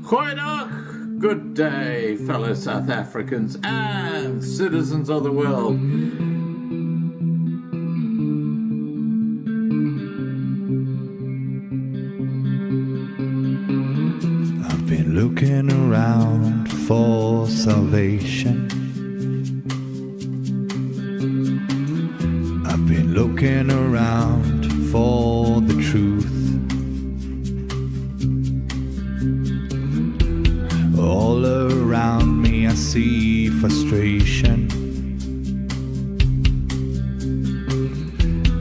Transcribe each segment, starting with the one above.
Goeiedag, good day, fellow South Africans and citizens of the world. I've been looking around for salvation. I've been looking around for the truth. All around me I see frustration,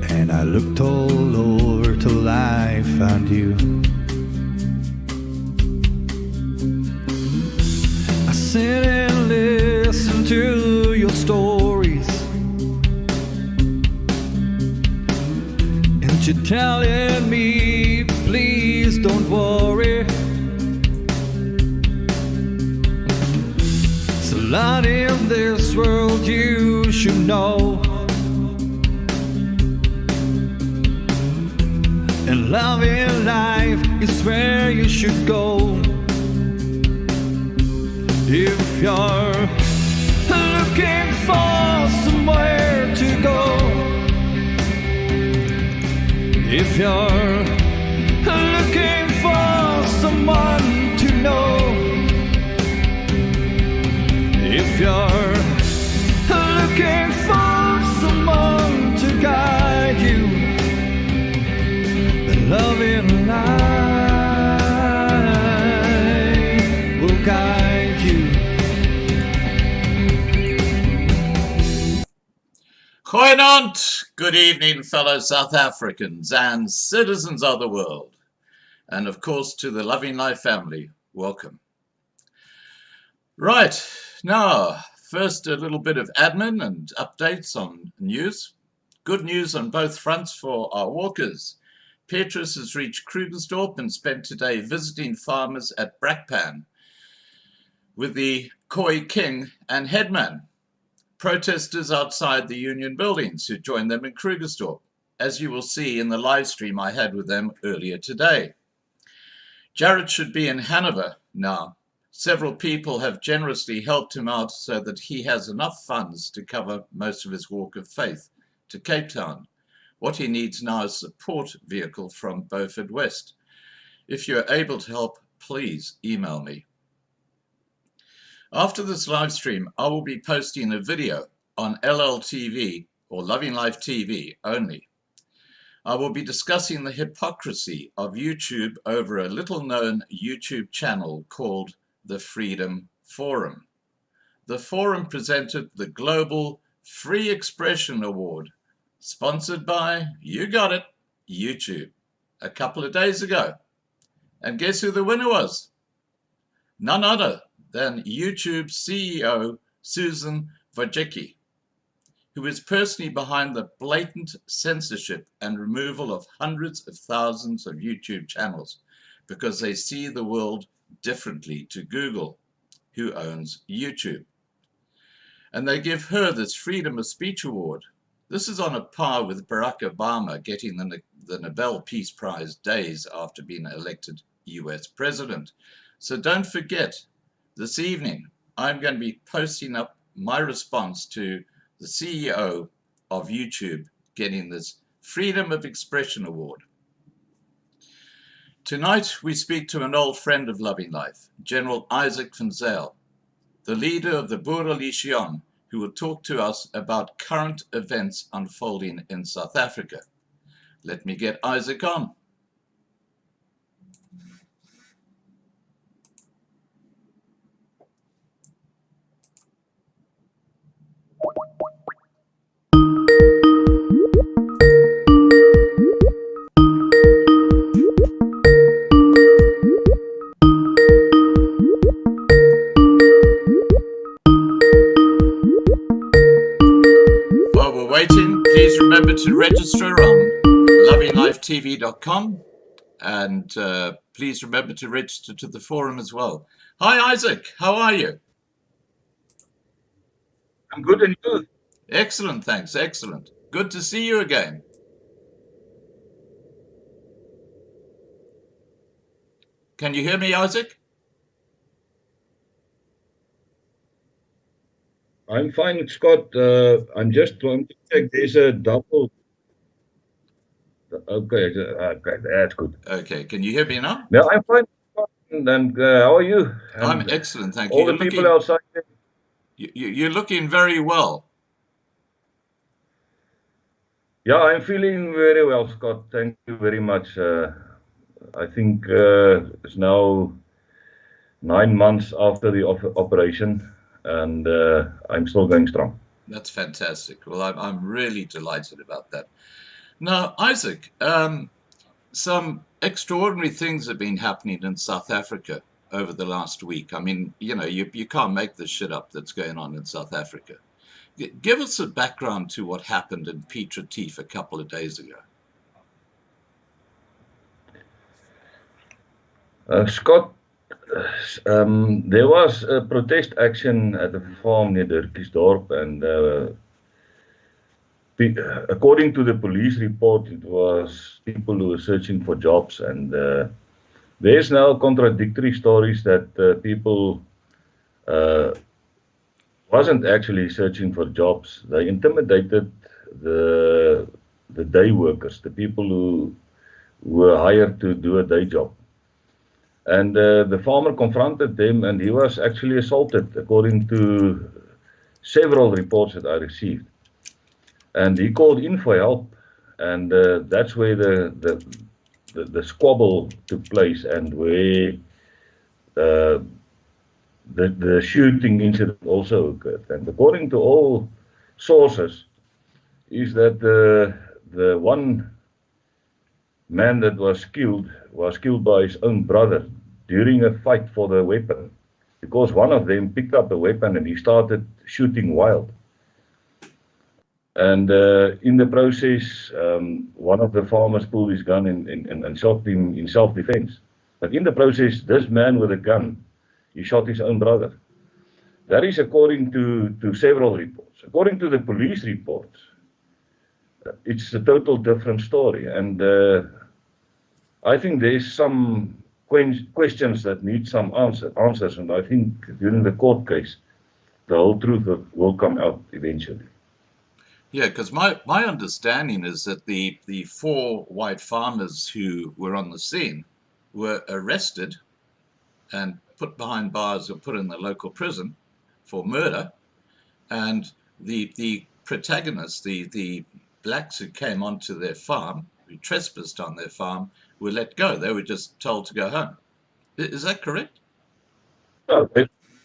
and I looked all over till I found you. I sit and listen to your stories, and you're telling me, please don't worry. There's a lot in this world you should know, and love in life is where you should go. If you're looking for somewhere to go, if you're looking for someone to know, if you're looking for someone to guide you, then love in life will guide you. Goeienaand, good evening, fellow South Africans and citizens of the world. And of course, to the Loving Life family, welcome. Right, now, first a little bit of admin and updates on news. Good news on both fronts for our walkers. Piet Retief has reached Krugersdorp and spent today visiting farmers at Brakpan with the Khoi King and Headman, protesters outside the union buildings who joined them in Krugersdorp, as you will see in the live stream I had with them earlier today. Jared should be in Hanover now. Several people have generously helped him out so that he has enough funds to cover most of his walk of faith to Cape Town. What he needs now is a support vehicle from Beaufort West. If you're able to help, please email me. After this live stream, I will be posting a video on LLTV or Loving Life TV only. I will be discussing the hypocrisy of YouTube over a little-known YouTube channel called the Freedom Forum. The forum presented the Global Free Expression Award, sponsored by, you got it, YouTube, a couple of days ago. And guess who the winner was? None other than YouTube CEO Susan Wojcicki, who is personally behind the blatant censorship and removal of hundreds of thousands of YouTube channels because they see the world differently to Google, who owns YouTube. And they give her this Freedom of Speech Award. This is on a par with Barack Obama getting the Nobel Peace Prize days after being elected US president. So don't forget, this evening I'm going to be posting up my response to the CEO of YouTube getting this Freedom of Expression Award. Tonight we speak to an old friend of Loving Life, Gen Izak van Zyl, the leader of the Boerelegioen, who will talk to us about current events unfolding in South Africa. Let me get Isaac on. Please remember to register on lovinglifetv.com and please remember to register to the forum as well. Hi Isaac, how are you? I'm good, and you? Excellent, thanks, excellent. Good to see you again. Can you hear me, Isaac? I'm fine, Scott. I'm just trying to check. There's a double. Okay, okay, that's good. Okay, can you hear me now? No, I'm fine, Scott. And how are you? I'm And excellent, thank you. all the people outside there? You're looking very well. Yeah, I'm feeling very well, Scott. Thank you very much. I think it's now 9 months after the operation, and I'm still going strong. That's fantastic. Well, I'm really delighted about that. Now, Isaac, some extraordinary things have been happening in South Africa over the last week. I mean, you can't make this shit up that's going on in South Africa. Give us a background to what happened in Piet Retief a couple of days ago. Scott, there was a protest action at a farm near Dirkiesdorp, and according to the police report, it was people who were searching for jobs, and there's now contradictory stories that people wasn't actually searching for jobs. They intimidated the day workers, the people who were hired to do a day job. And the farmer confronted them, and he was actually assaulted, according to several reports that I received. And he called in for help, and that's where the squabble took place, and where the shooting incident also occurred. And according to all sources, is that the one man that was killed by his own brother during a fight for the weapon, because one of them picked up the weapon and he started shooting wild. And in the process, one of the farmers pulled his gun and shot him in self-defense. But in the process, this man with a gun, he shot his own brother. That is according to several reports. According to the police reports, it's a total different story. And I think there's some questions that need some answers, and I think during the court case, the whole truth will come out eventually. Yeah, because my understanding is that the four white farmers who were on the scene were arrested and put behind bars or put in the local prison for murder, and the protagonists, the blacks who came onto their farm, who trespassed on their farm, were let go. They were just told to go home. Is that correct? No,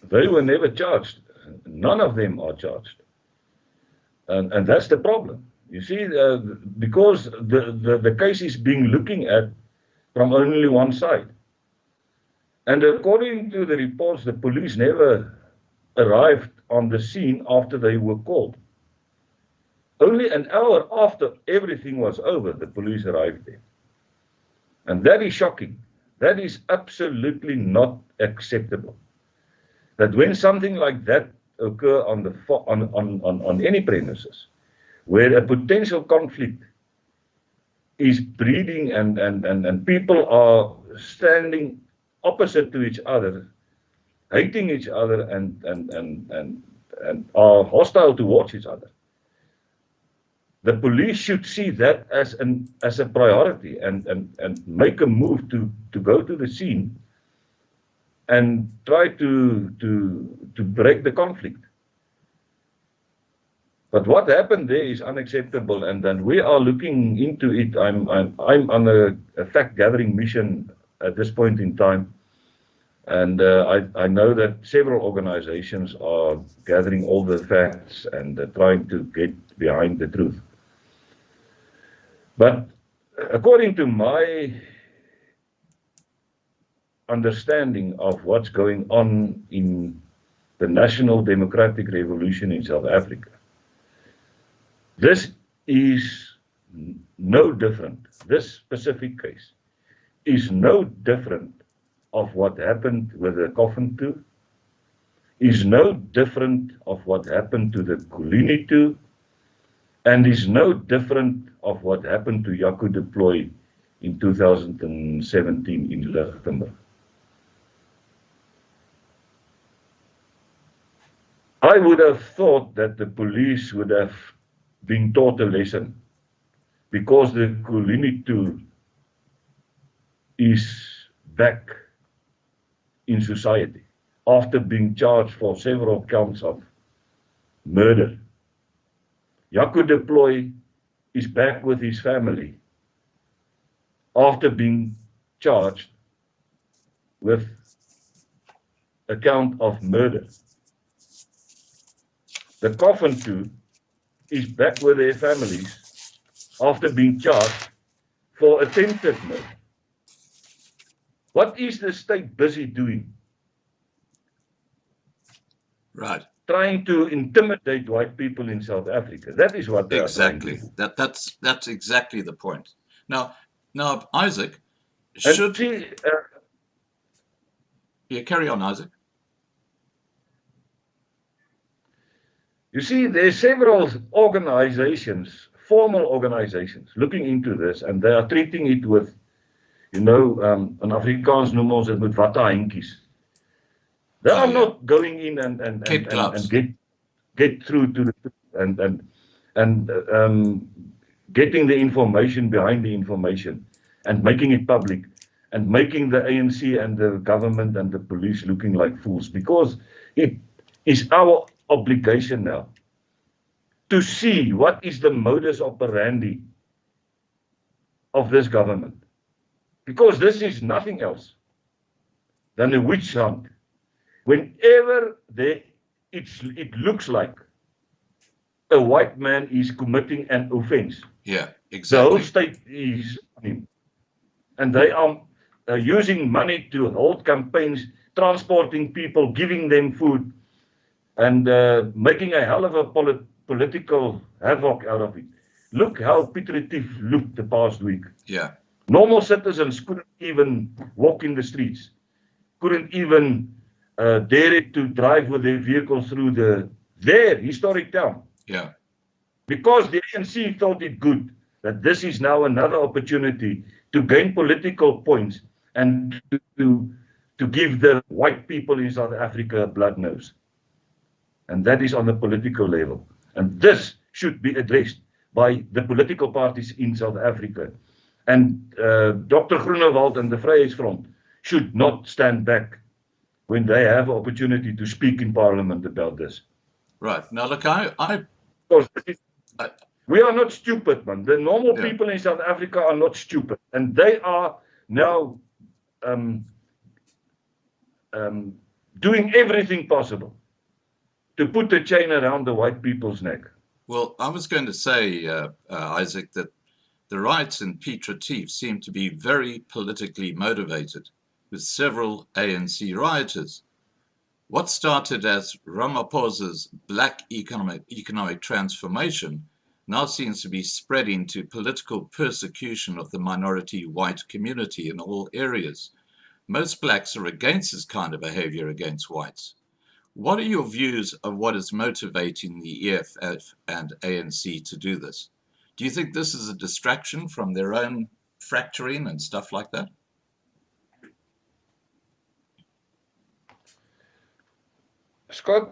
they were never charged. None of them are charged. And that's the problem. You see, because the case is being looking at from only one side. And according to the reports, the police never arrived on the scene after they were called. Only an hour after everything was over, the police arrived there. And that is shocking. That is absolutely not acceptable. That when something like that occur on any premises, where a potential conflict is breeding and people are standing opposite to each other, hating each other and are hostile towards each other. The police should see that as a priority and make a move to go to the scene and try to break the conflict. But what happened there is unacceptable, and then we are looking into it. I'm on a fact-gathering mission at this point in time, and I know that several organizations are gathering all the facts and trying to get behind the truth. But according to my understanding of what's going on in the National Democratic Revolution in South Africa, this is no different. This specific case is no different of what happened with the Coffin 2, is no different of what happened to the Kulini 2, and is no different of what happened to Jaco de Plooi in 2017 in Lichtenburg. I would have thought that the police would have been taught a lesson because the Kulini is back in society after being charged for several counts of murder. Jaco Deploy is back with his family after being charged with a count of murder. The Coffin 2 is back with their families after being charged for attempted murder. What is the state busy doing? Right. Trying to intimidate white people in South Africa. That is what they are trying to do. That's exactly the point. Now, Isaac, And see, yeah, carry on, Isaac. You see, there's several organizations, formal organizations, looking into this, and they are treating it with, in Afrikaans noem ons dit met watte handjies. They are not going in and get through to the and getting the information behind the information and making it public and making the ANC and the government and the police looking like fools, because it is our obligation now to see what is the modus operandi of this government, because this is nothing else than a witch hunt. Whenever it looks like a white man is committing an offense, yeah, exactly. The whole state is on him, and they are using money to hold campaigns, transporting people, giving them food, and making a hell of a political havoc out of it. Look how Piet Retief looked the past week. Yeah. Normal citizens couldn't even walk in the streets, couldn't even dare to drive with their vehicles through their historic town. Yeah. Because the ANC thought it good that this is now another opportunity to gain political points and to give the white people in South Africa a blood nose. And that is on the political level. And this should be addressed by the political parties in South Africa. And Dr. Groenewald and the Vryheidsfront should not stand back when they have an opportunity to speak in Parliament about this. Right. Now, look, we are not stupid, man. The normal people in South Africa are not stupid. And they are now doing everything possible to put the chain around the white people's neck. Well, I was going to say, Isaac, that the riots in Piet Retief seem to be very politically motivated, with several ANC rioters. What started as Ramaphosa's black economic transformation now seems to be spreading to political persecution of the minority white community in all areas. Most blacks are against this kind of behavior against whites. What are your views of what is motivating the EFF and ANC to do this? Do you think this is a distraction from their own fracturing and stuff like that? Scott,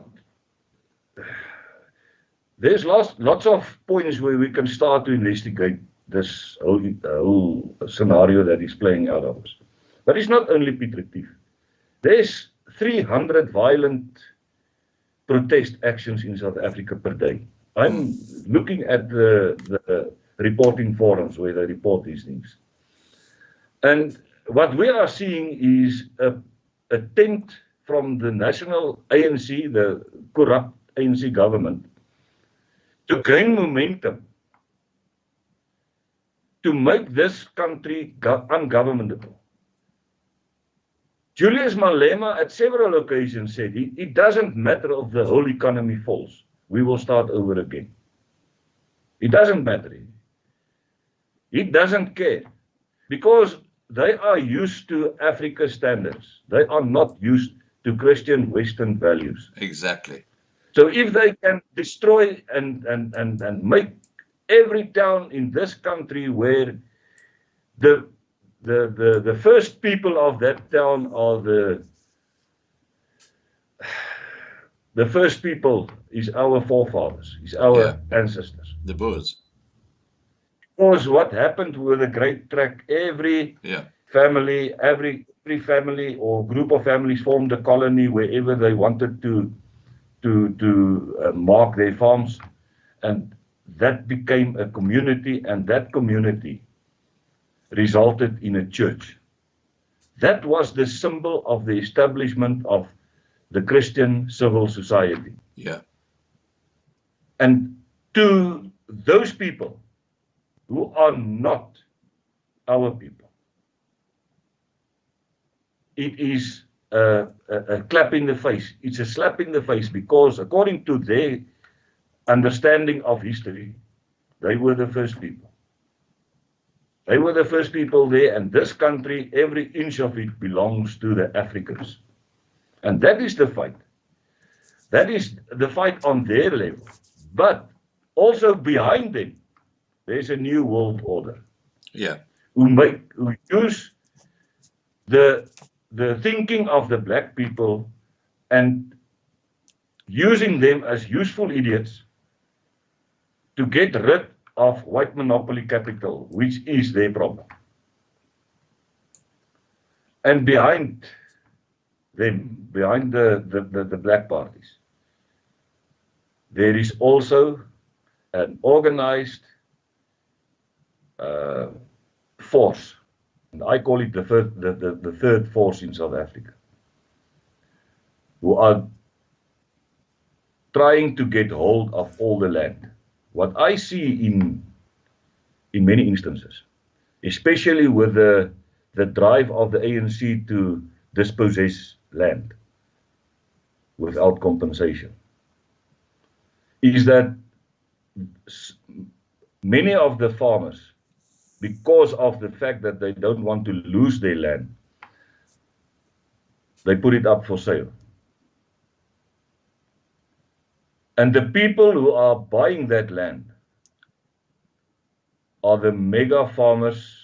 there's lots of points where we can start to investigate this whole scenario that is playing out of us. But it's not only Piet Retief. There's 300 violent protest actions in South Africa per day. I'm looking at the reporting forums where they report these things. And what we are seeing is an attempt from the national ANC, the corrupt ANC government, to gain momentum, to make this country ungovernable. Julius Malema at several occasions said, it doesn't matter if the whole economy falls, we will start over again. It doesn't matter. He doesn't care, because they are used to Africa standards. They are not used to Christian Western values. Exactly. So if they can destroy and make every town in this country where the first people of that town are the first people is our forefathers, is our ancestors. The Boers. Because what happened with the Great Track, every family, every family or group of families formed a colony wherever they wanted to mark their farms, and that became a community, and that community resulted in a church. That was the symbol of the establishment of the Christian civil society. Yeah. And to those people who are not our people, it is a clap in the face. It's a slap in the face, because according to their understanding of history, they were the first people. They were the first people there, and this country, every inch of it belongs to the Africans. And that is the fight. That is the fight on their level. But also behind them, there's a new world order. Yeah. Who use the thinking of the black people and using them as useful idiots to get rid of white monopoly capital, which is their problem. And behind them, behind the black parties, there is also an organized force, and I call it the third force in South Africa, who are trying to get hold of all the land. What I see in many instances, especially with the drive of the ANC to dispossess land without compensation, is that many of the farmers, because of the fact that they don't want to lose their land, they put it up for sale. And the people who are buying that land are the mega farmers,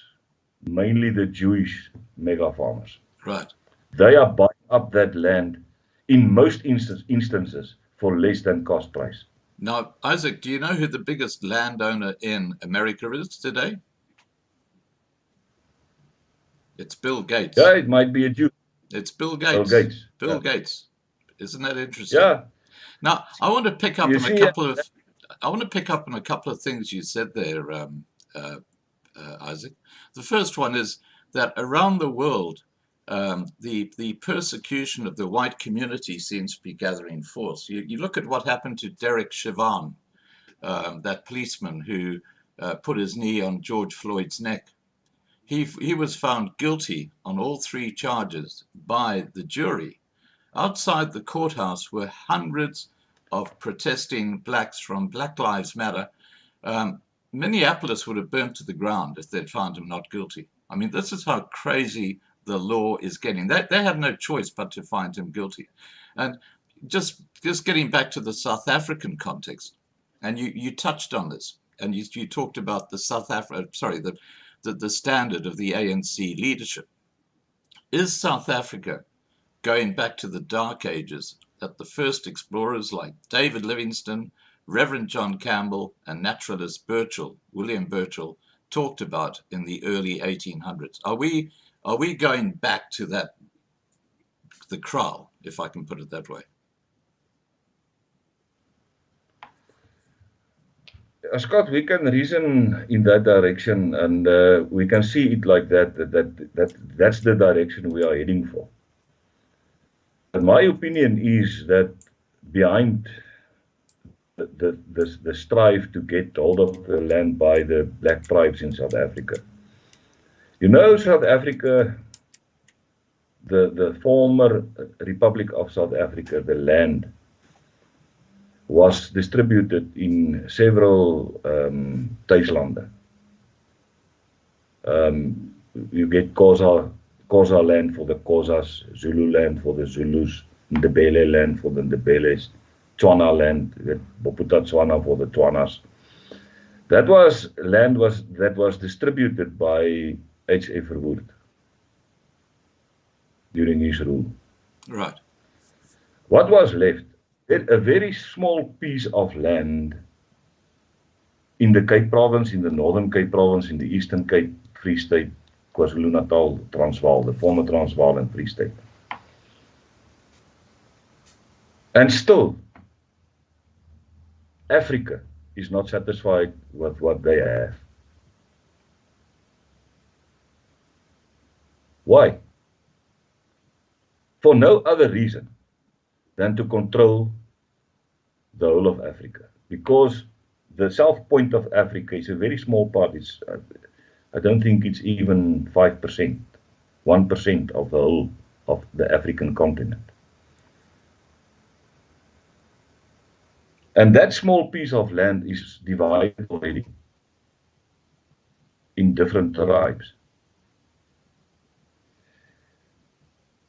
mainly the Jewish mega farmers. Right. They are buying up that land in most instances for less than cost price. Now, Isaac, do you know who the biggest landowner in America is today? It's Bill Gates. Yeah, it might be a Jew. It's Bill Gates. Bill Gates. Bill Gates. Isn't that interesting? Yeah. Now, I want to pick up on a couple of things you said there, Isaac. The first one is that around the world, the persecution of the white community seems to be gathering force. You look at what happened to Derek Chauvin, that policeman who put his knee on George Floyd's neck. He was found guilty on all three charges by the jury. Outside the courthouse were hundreds of protesting blacks from Black Lives Matter. Minneapolis would have burnt to the ground if they'd found him not guilty. I mean, this is how crazy the law is getting. They had no choice but to find him guilty. And just getting back to the South African context, and you touched on this, and you talked about the the standard of the ANC leadership. Is South Africa going back to the Dark Ages that the first explorers like David Livingstone, Reverend John Campbell, and naturalist William Burchell, talked about in the early 1800s? Are we going back to the kraal, if I can put it that way? Scott, we can reason in that direction, and we can see it like that's the direction we are heading for. But my opinion is that behind the strive to get hold of the land by the black tribes in South Africa, South Africa, the former Republic of South Africa, the land was distributed in several thuislande. You get Xhosa land for the Xhosas, Zulu land for the Zulus, Ndebele land for the Ndebeles, Tswana land, Boputa Tswana for the Tswanas. That was land that was distributed by H.F. Verwoerd during his rule. Right. What was left a very small piece of land in the Cape Province, in the Northern Cape Province, in the Eastern Cape, Free State, KwaZulu-Natal, Transvaal, the former Transvaal and Free State. And still, Africa is not satisfied with what they have. Why? For no other reason than to control the whole of Africa. Because the south point of Africa is a very small part. It's, I don't think it's even 5%, 1% of the whole of the African continent. And that small piece of land is divided already in different tribes.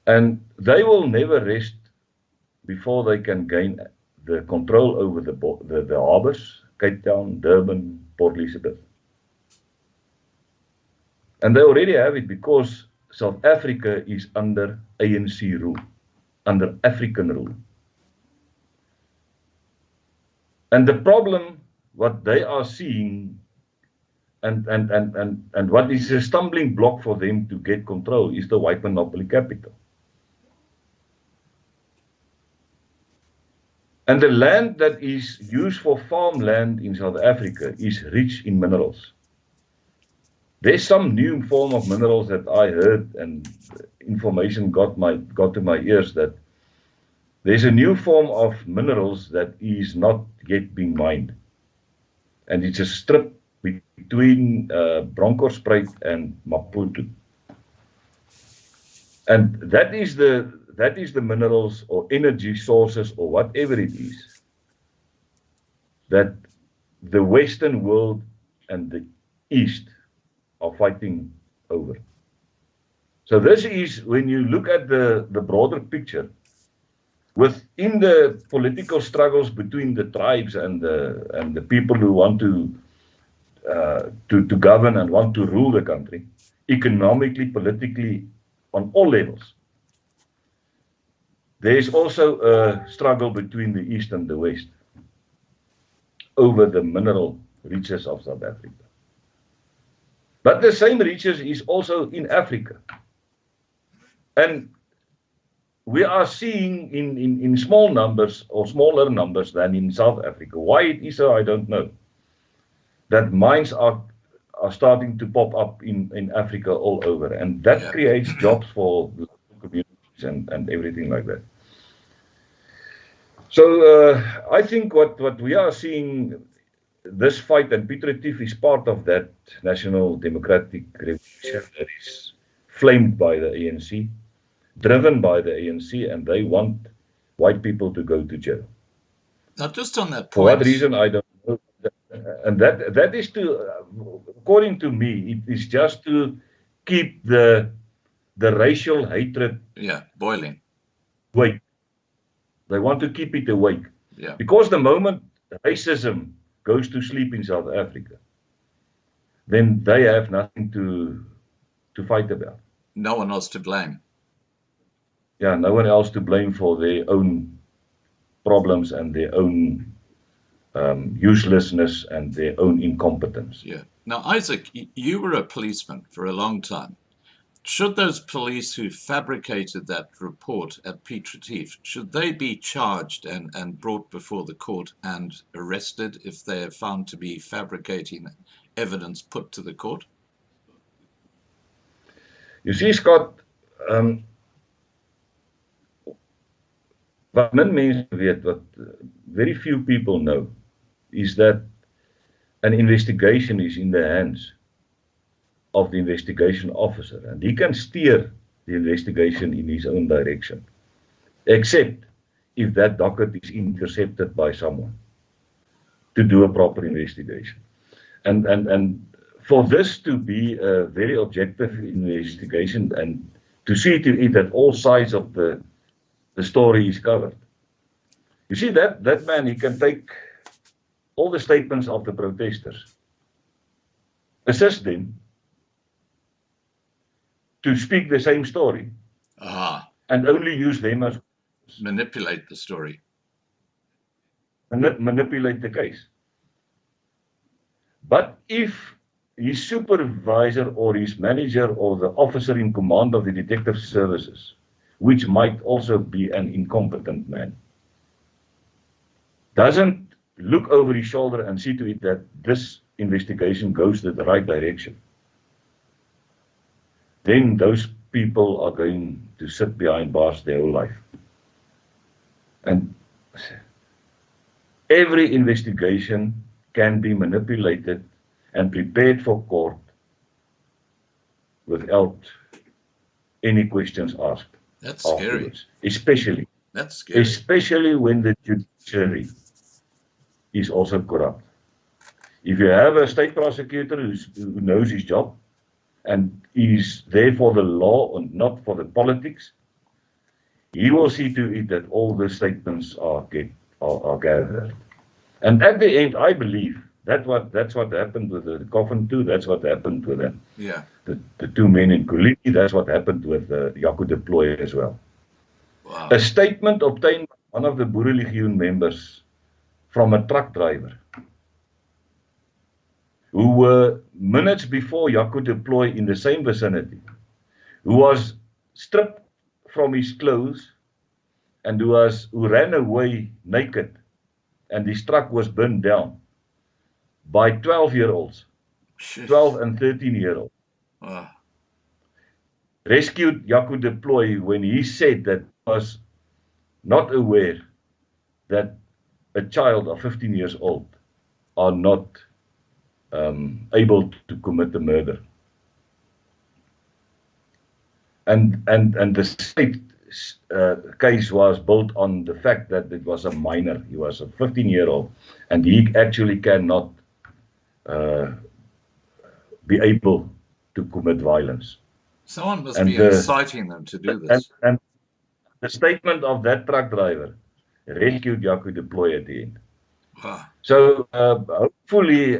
And they will never rest before they can gain the control over the harbors, Cape Town, Durban, Port Elizabeth. And they already have it because South Africa is under ANC rule, under African rule. And the problem, what they are seeing, and what is a stumbling block for them to get control is the white monopoly capital. And the land that is used for farmland in South Africa is rich in minerals. There's some new form of minerals that I heard, and information got to my ears, that there's a new form of minerals that is not yet being mined. And it's a strip between Bronkhorstspruit and Maputo. And that is the minerals or energy sources or whatever it is that the Western world and the East are fighting over. So this is, when you look at the broader picture, within the political struggles between the tribes and the people who want to govern and want to rule the country, economically, politically, on all levels, there is also a struggle between the East and the West over the mineral riches of South Africa. But the same riches is also in Africa. And we are seeing in small numbers or smaller numbers than in South Africa. Why it is so, I don't know. That mines are starting to pop up in Africa all over. And that creates jobs for local communities and everything like that. So I think what we are seeing, this fight, and Piet Retief is part of that national democratic revolution that is flamed by the ANC, driven by the ANC, and they want white people to go to jail. Now, just on that point, for what reason I don't know, and that is to, according to me, it is just to keep the racial hatred boiling. Awake. They want to keep it awake. Yeah. Because the moment racism goes to sleep in South Africa, then they have nothing to fight about. No one else to blame. Yeah, no one else to blame for their own problems and their own uselessness and their own incompetence. Yeah. Now, Isaac, you were a policeman for a long time. Should those police who fabricated that report at Piet Retief, should they be charged and brought before the court and arrested if they are found to be fabricating evidence put to the court? You see, Scott, wat min mense weet, wat very few people know, is that an investigation is in the hands of the investigation officer, and he can steer the investigation in his own direction, except if that docket is intercepted by someone to do a proper investigation. And for this to be a very objective investigation and to see to it that all sides of the story is covered. You see, that man, he can take all the statements of the protesters, assist them to speak the same story, and only use them as manipulate the story. manipulate the case. But if his supervisor or his manager or the officer in command of the detective services, which might also be an incompetent man, doesn't look over his shoulder and see to it that this investigation goes in the right direction, then those people are going to sit behind bars their whole life. And every investigation can be manipulated and prepared for court without any questions asked. That's scary. Especially when the judiciary is also corrupt. If you have a state prosecutor who knows his job and is there for the law and not for the politics, he will see to it that all the statements are gathered. And at the end, I believe that's what happened with the coffin too. That's what happened with the two men in Kulini. That's what happened with Jaco de Plooi as well. Wow. A statement obtained by one of the Boerelegioen members from a truck driver who were minutes before Jaco de Plooi in the same vicinity, who was stripped from his clothes and who ran away naked, and his truck was burned down by 12-year-olds, 12 and 13-year-olds. Wow. Rescued Jaco de Plooi when he said that he was not aware that a child of 15 years old are not able to commit a murder. And the state case was built on the fact that it was a minor. He was a 15-year-old, and he actually cannot be able to commit violence. Someone must be inciting them to do this. And the statement of that truck driver rescued Jaco de Plooi at the end. Wow. So hopefully,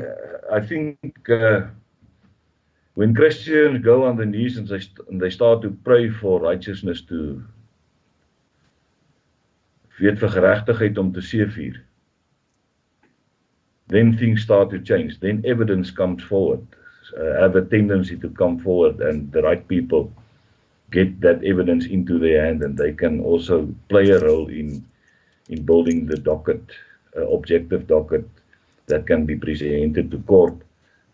I think when Christians go on the knees and they start to pray for righteousness to weet vir geregtigheid om te seëvier, then things start to change. Then evidence comes forward, have a tendency to come forward, and the right people get that evidence into their hand, and they can also play a role in building the docket, objective docket that can be presented to court,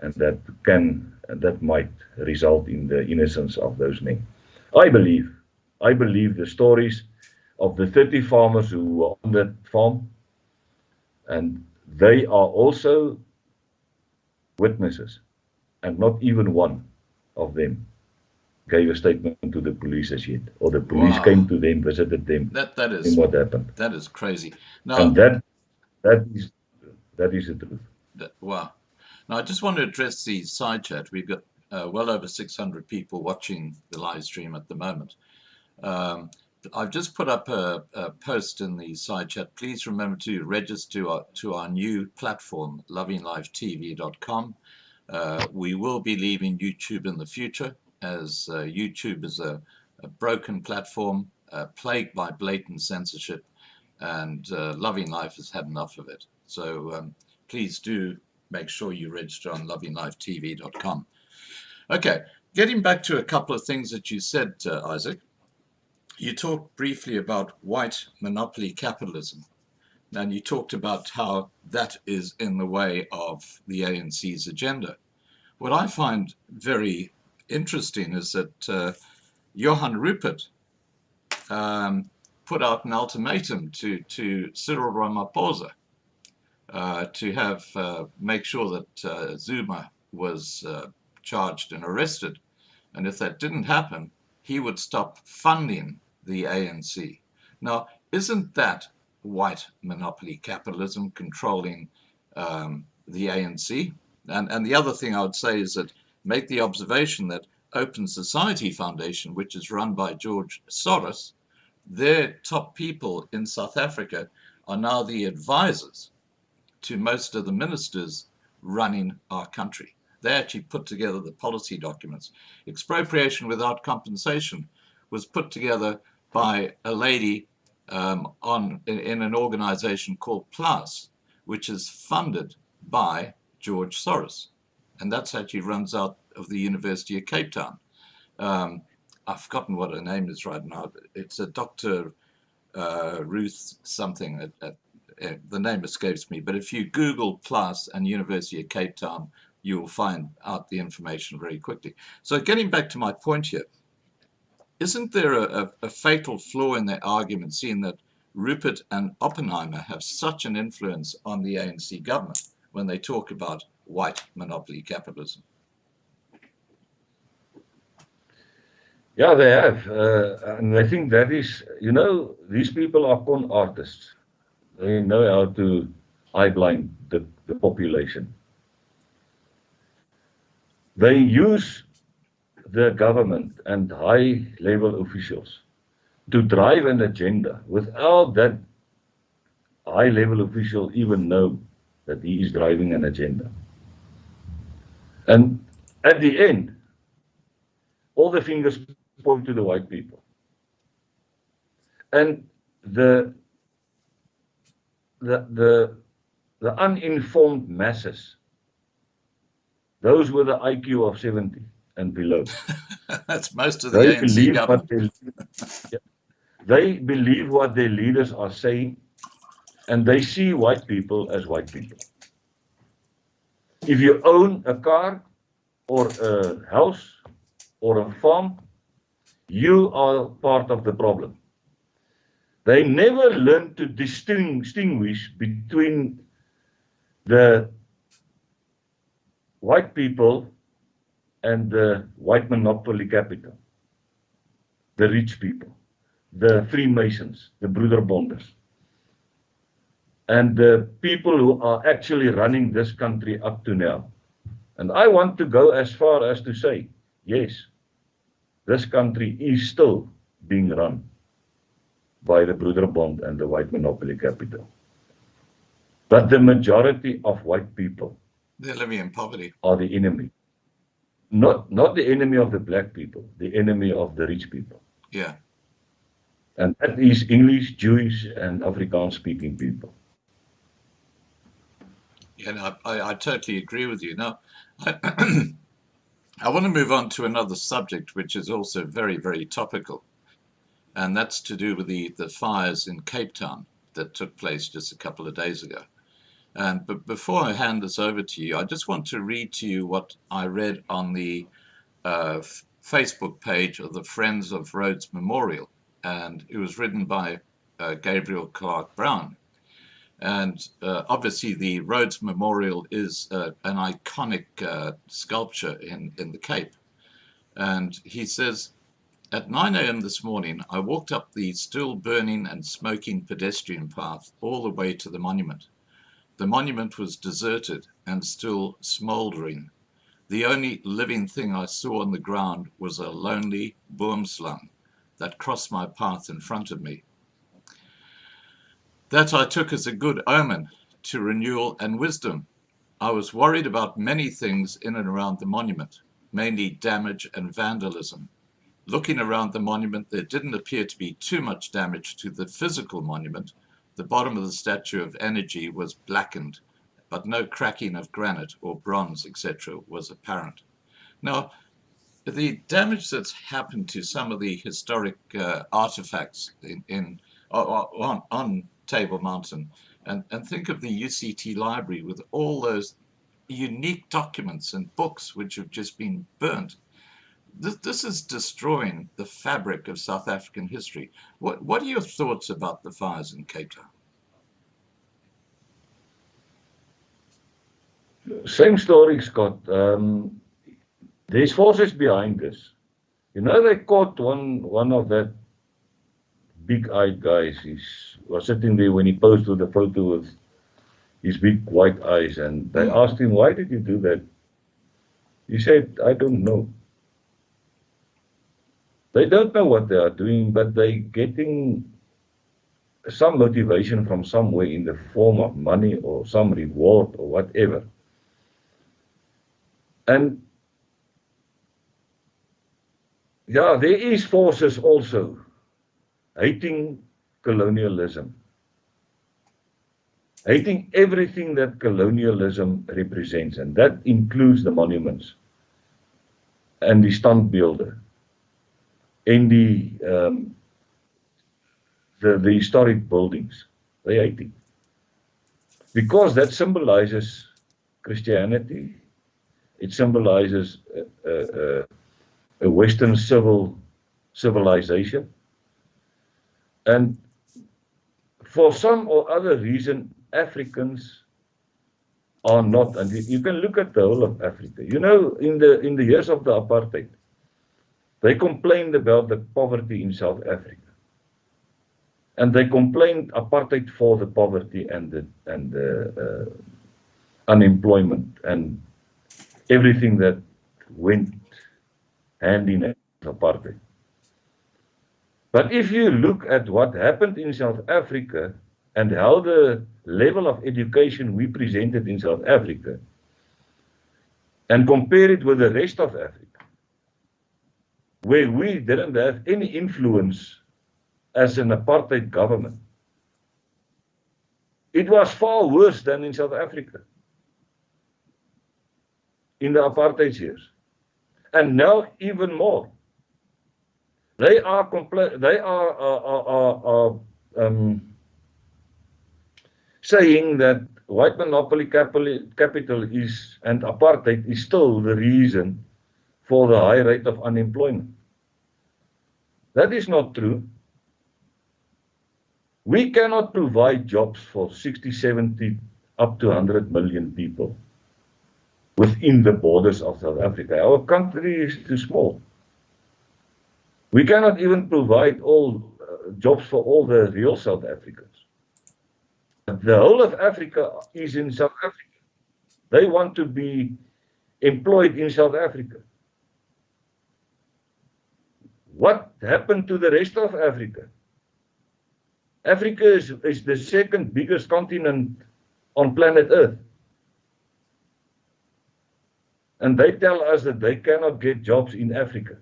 and that might result in the innocence of those men. I believe the stories of the 30 farmers who were on that farm, and they are also witnesses, and not even one of them gave a statement to the police as yet, or the police came to them, visited them. That is what happened. That is crazy. Now, and that is the truth. Wow. Now, I just want to address the side chat. We've got well over 600 people watching the live stream at the moment. I've just put up a post in the side chat. Please remember to register to our new platform, lovinglivetv.com. We will be leaving YouTube in the future, as YouTube is a broken platform plagued by blatant censorship, and Loving Life has had enough of it. So please do make sure you register on lovinglivetv.com. Okay, getting back to a couple of things that you said, Isaac. You talked briefly about white monopoly capitalism, and you talked about how that is in the way of the ANC's agenda. What I find very interesting is that Johan Rupert put out an ultimatum to Cyril Ramaphosa to have make sure that Zuma was charged and arrested, and if that didn't happen, he would stop funding the ANC. Now, isn't that white monopoly capitalism controlling the ANC? And the other thing I would say is that make the observation that Open Society Foundation, which is run by George Soros, their top people in South Africa are now the advisors to most of the ministers running our country. They actually put together the policy documents. Expropriation without compensation was put together by a lady in an organization called PLUS, which is funded by George Soros. And that's actually runs out of the University of Cape Town. I've forgotten what her name is right now. It's a Dr. Ruth something. The name escapes me. But if you Google PLUS and University of Cape Town, you will find out the information very quickly. So getting back to my point here, isn't there a fatal flaw in their argument, seeing that Rupert and Oppenheimer have such an influence on the ANC government when they talk about white monopoly capitalism? Yeah, they have. And I think that is, these people are con artists. They know how to eye blind the population. They use the government and high-level officials to drive an agenda without that high-level official even know that he is driving an agenda. And at the end, all the fingers point to the white people. And the uninformed masses, those with the IQ of 70 and below. That's most of the ANC government. They believe what their leaders are saying, and they see white people as white people. If you own a car or a house or a farm, you are part of the problem. They never learn to distinguish between the white people and the white monopoly capital, the rich people, the Freemasons, the Broederbonders, and the people who are actually running this country up to now. And I want to go as far as to say, yes, this country is still being run by the Broederbond and the white monopoly capital. But the majority of white people, they're living in poverty, are the enemy. Not the enemy of the black people, the enemy of the rich people. Yeah. And that is English, Jewish, and Afrikaans-speaking people. Yeah, no, I totally agree with you. Now, I want to move on to another subject, which is also very, very topical. And that's to do with the fires in Cape Town that took place just a couple of days ago. But before I hand this over to you, I just want to read to you what I read on the Facebook page of the Friends of Rhodes Memorial. And it was written by Gabriel Clark Brown. And obviously the Rhodes Memorial is an iconic sculpture in the Cape. And he says, at 9 a.m. this morning, I walked up the still burning and smoking pedestrian path all the way to the monument. The monument was deserted and still smouldering. The only living thing I saw on the ground was a lonely boomslang that crossed my path in front of me. That I took as a good omen to renewal and wisdom. I was worried about many things in and around the monument, mainly damage and vandalism. Looking around the monument, there didn't appear to be too much damage to the physical monument. The bottom of the Statue of Energy was blackened, but no cracking of granite or bronze, etc., was apparent. Now, the damage that's happened to some of the historic artifacts on Table Mountain, and think of the UCT library with all those unique documents and books which have just been burnt. This is destroying the fabric of South African history. What are your thoughts about the fires in Cape Town? Same story, Scott. There's forces behind this. They caught one of that big-eyed guys. He was sitting there when he posed with the photo with his big white eyes, and they asked him, why did you do that? He said, I don't know. They don't know what they are doing, but they're getting some motivation from somewhere in the form of money or some reward or whatever. And yeah, there is forces also hating colonialism, hating everything that colonialism represents, and that includes the monuments and die standbeelde en the historic buildings. They hate it because that symbolizes Christianity. It symbolizes a Western civilization, and for some or other reason, Africans are not. And you can look at the whole of Africa. You know, in the years of the apartheid, they complained about the poverty in South Africa. And they complained apartheid for the poverty and the unemployment and everything that went hand in hand with apartheid. But if you look at what happened in South Africa and how the level of education we presented in South Africa and compare it with the rest of Africa, where we didn't have any influence as an apartheid government, it was far worse than in South Africa in the apartheid years, and now even more. They are saying that white monopoly capital is and apartheid is still the reason for the high rate of unemployment. That is not true. We cannot provide jobs for 60, 70, up to 100 million people within the borders of South Africa. Our country is too small. We cannot even provide all jobs for all the real South Africans. The whole of Africa is in South Africa. They want to be employed in South Africa. What happened to the rest of Africa? Africa is the second biggest continent on planet Earth. And they tell us that they cannot get jobs in Africa.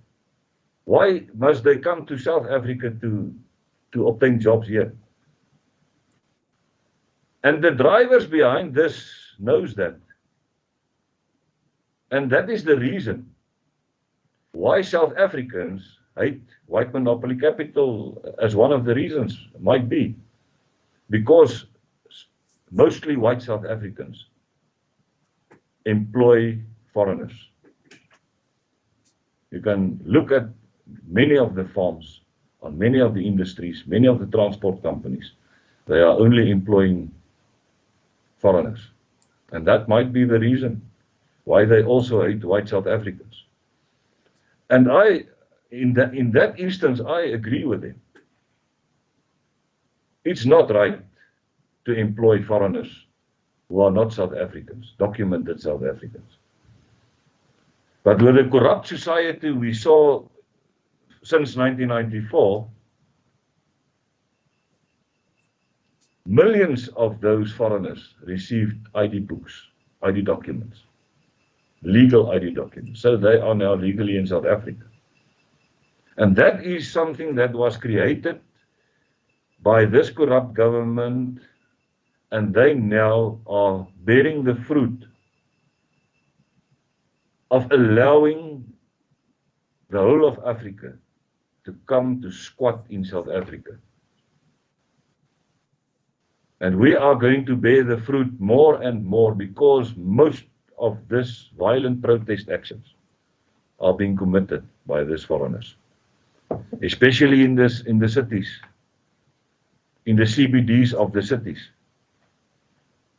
Why must they come to South Africa to obtain jobs here? And the drivers behind this knows that. And that is the reason why South Africans hate white monopoly capital, as one of the reasons might be. Because mostly white South Africans employ foreigners. You can look at many of the farms, on many of the industries, many of the transport companies. They are only employing foreigners. And that might be the reason why they also hate white South Africans. And in that instance, I agree with him. It's not right to employ foreigners who are not South Africans, documented South Africans. But with a corrupt society we saw since 1994, millions of those foreigners received ID books, ID documents, legal ID documents. So they are now legally in South Africa. And that is something that was created by this corrupt government, and they now are bearing the fruit of allowing the whole of Africa to come to squat in South Africa. And we are going to bear the fruit more and more because most of this violent protest actions are being committed by these foreigners, especially in the cities, in the CBDs of the cities.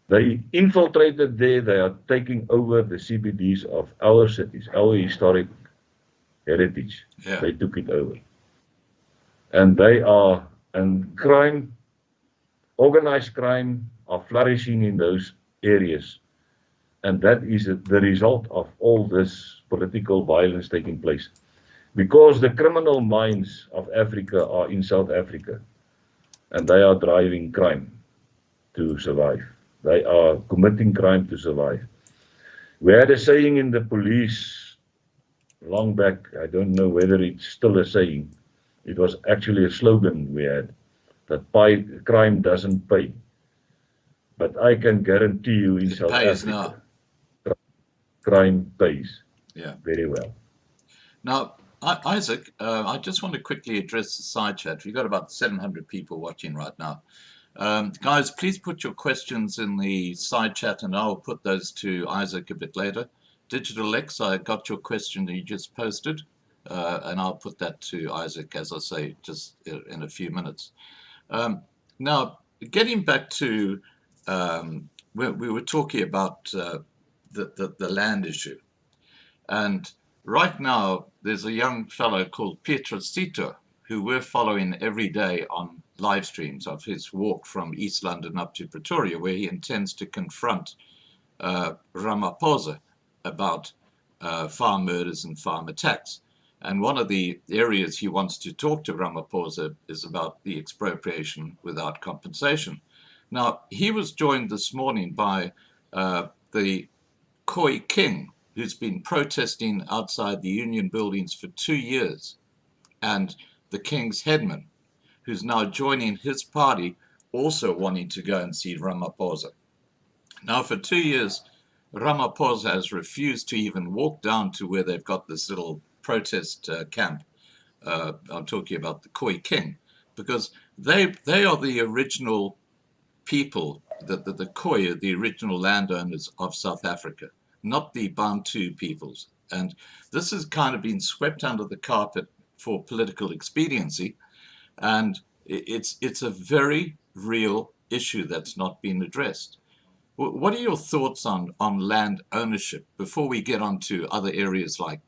They infiltrated there, they are taking over the CBDs of our cities, our historic heritage. Yeah. They took it over. And crime, organized crime are flourishing in those areas. And that is the result of all this political violence taking place. Because the criminal minds of Africa are in South Africa. And they are driving crime to survive. They are committing crime to survive. We had a saying in the police long back, I don't know whether it's still a saying. It was actually a slogan we had. that crime doesn't pay. But I can guarantee you in South Africa, crime pays very well. Now, Isaac, I just want to quickly address the side chat. We've got about 700 people watching right now. Guys, please put your questions in the side chat and I'll put those to Isaac a bit later. Digital Lex, I got your question that you just posted, and I'll put that to Isaac, as I say, just in a few minutes. Now, getting back to, we were talking about the land issue. And right now, there's a young fellow called Piet Retief, who we're following every day on live streams of his walk from East London up to Pretoria, where he intends to confront Ramaphosa about farm murders and farm attacks. And one of the areas he wants to talk to Ramaphosa is about the expropriation without compensation. Now, he was joined this morning by the Khoi King, who's been protesting outside the union buildings for 2 years, and the King's headman, who's now joining his party, also wanting to go and see Ramaphosa. Now, for 2 years, Ramaphosa has refused to even walk down to where they've got this little protest camp. I'm talking about the Khoi King, because they are the original people, the Khoi are the original landowners of South Africa, not the Bantu peoples. And this has kind of been swept under the carpet for political expediency. And it's a very real issue that's not been addressed. What are your thoughts on land ownership before we get on to other areas like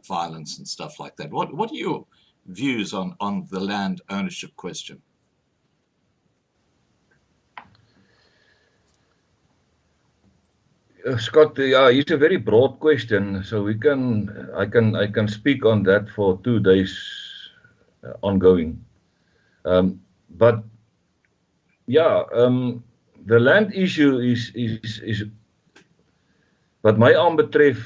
violence and stuff like that? What are your views on the land ownership question? Scott, it's a very broad question, so I can speak on that for 2 days ongoing. But yeah, the land issue is wat my aanbetref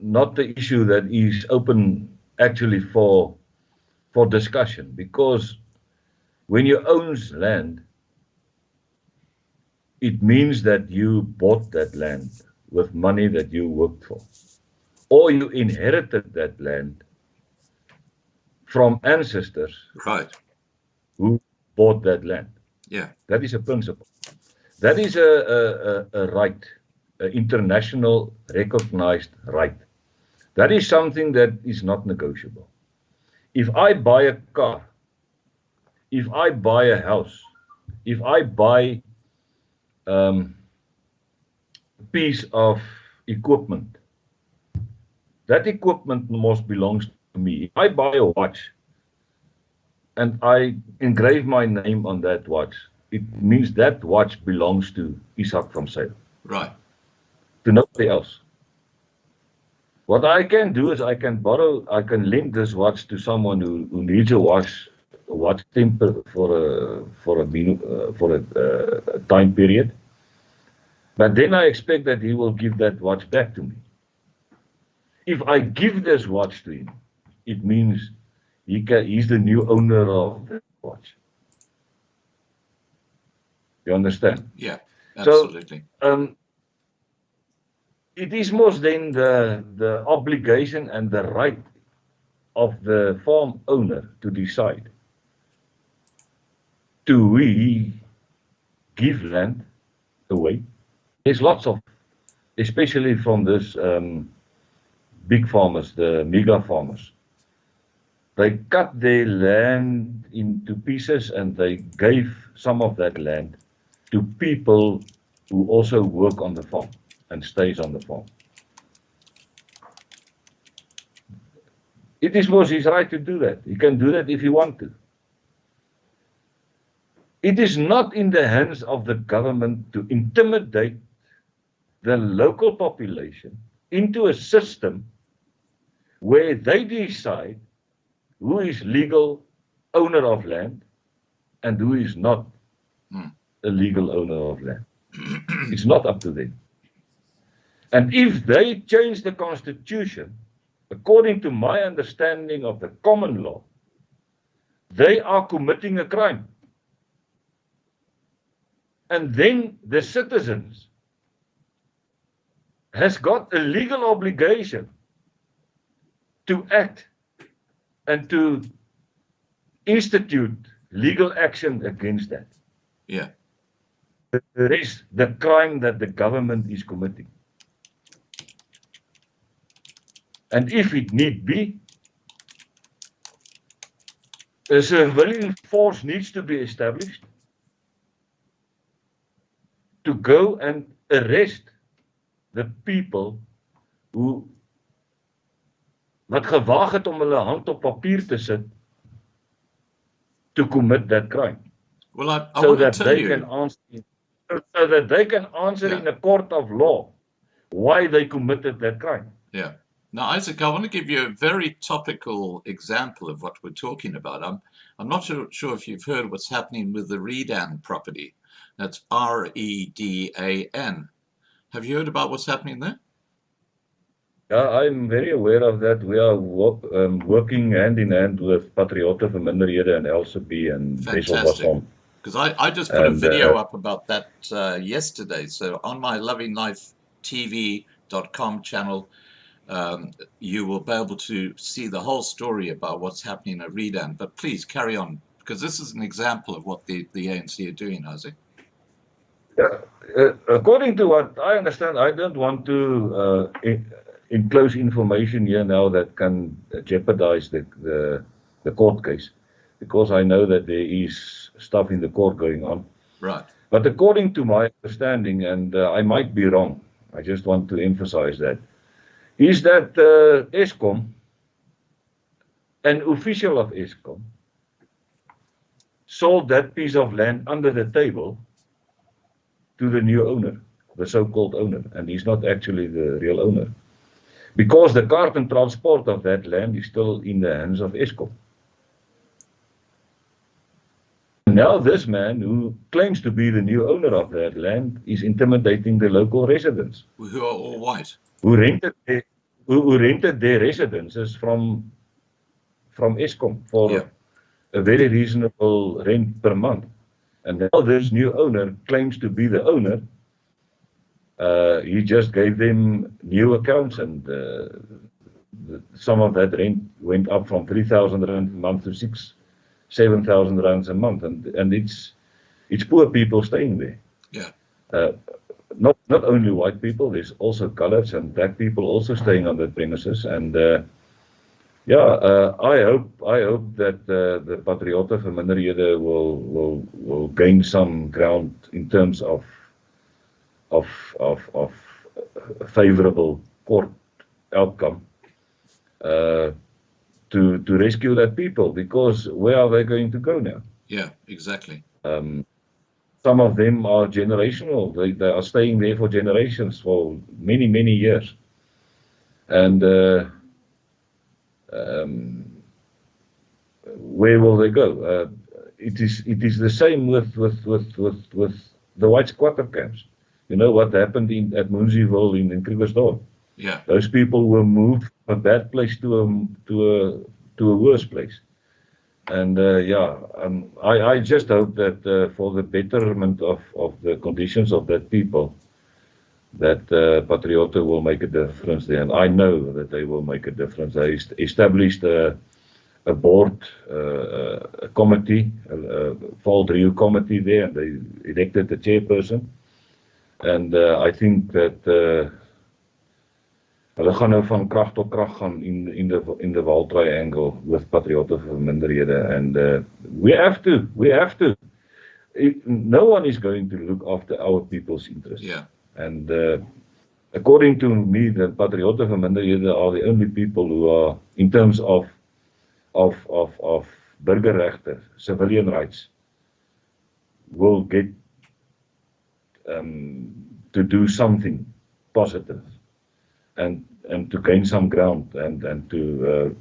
not the issue that is open actually for discussion, because when you own land, it means that you bought that land with money that you worked for, or you inherited that land from ancestors who bought that land. Yeah, that is a principle. That is a right, an international recognized right. That is something that is not negotiable. If I buy a car, if I buy a house, if I buy a piece of equipment, that equipment must belongs to me. If I buy a watch and I engrave my name on that watch, it means that watch belongs to Izak van Zyl. Right. To nobody else. What I can do is I can lend this watch to someone who needs a watch temper for a time period. But then I expect that he will give that watch back to me. If I give this watch to him, it means he's the new owner of that watch. You understand? Yeah, absolutely. So, it is most then the obligation and the right of the farm owner to decide, do we give land away? There's lots of, especially from this big farmers, the mega farmers. They cut their land into pieces and they gave some of that land to people who also work on the farm and stays on the farm. It was his right to do that. He can do that if he wants to. It is not in the hands of the government to intimidate the local population into a system where they decide who is legal owner of land and who is not a legal owner of land. It's not up to them. And if they change the constitution, according to my understanding of the common law, they are committing a crime. and then the citizens has got a legal obligation to act and to institute legal action against that. Yeah. There is the crime that the government is committing. And if it need be, a civilian force needs to be established to go and arrest the people who wat gewaag het om hulle hand op papier te sit to commit that crime. Well, I So want to that tell they you, can answer, so that they can answer Yeah. in a court of law why they committed that crime. yeah. Now, Isaac, I want to give you a very topical example of what we're talking about. I'm not sure if you've heard what's happening with the Redan property. That's Redan. Have you heard about what's happening there? Yeah, I'm very aware of that. We are working hand in hand with Patriote vir Minderhede and LCB and Fantastic. Wessel. Because I just put a And, video up about that yesterday. So on my lovinglifetv.com channel, you will be able to see the whole story about what's happening at Redan. But please carry on, because this is an example of what the ANC are doing, Isaac. According to what I understand, I don't want to enclose information here now that can jeopardize the court case, because I know that there is stuff in the court going on. Right. But according to my understanding, and I might be wrong, I just want to emphasize that, is that Eskom, an official of Eskom, sold that piece of land under the table to the new owner, the so-called owner, and he's not actually the real owner, because the cart and transport of that land is still in the hands of Eskom. Now this man, who claims to be the new owner of that land, is intimidating the local residents, Who are all white. who rented their residences from Eskom for Yeah. a very reasonable rent per month. And now this new owner claims to be the owner. He just gave them new accounts, and some of that rent went up from 3,000 rand a month to 7,000 rands a month, and it's poor people staying there. Yeah. Not only white people, there's also coloreds and black people also staying on the premises, and I hope that the Patriote vir Minderhede will gain some ground in terms of favorable court outcome to rescue that people, because where are they going to go now? Yeah, exactly. Some of them are generational. They are staying there for generations, for many, many years. And where will they go? It is the same with the white squatter camps. You know what happened at Moonsieville in Krugersdorp? Yeah. Those people were moved from that place to a worse place. And I just hope that for the betterment of the conditions of that people, that Patriote will make a difference there. And I know that they will make a difference. They established a board, a committee, a Val Rio committee there, and they elected the chairperson. And I think that hulle gaan nou van krag tot krag gaan in the Val Triangle with Patriote vir Minderhede, and we have to. No one is going to look after our people's interests. Yeah. And according to me, the Patriote vir Minderhede are the only people who are, in terms of burgerregte, civilian rights, will get to do something positive and to gain some ground and to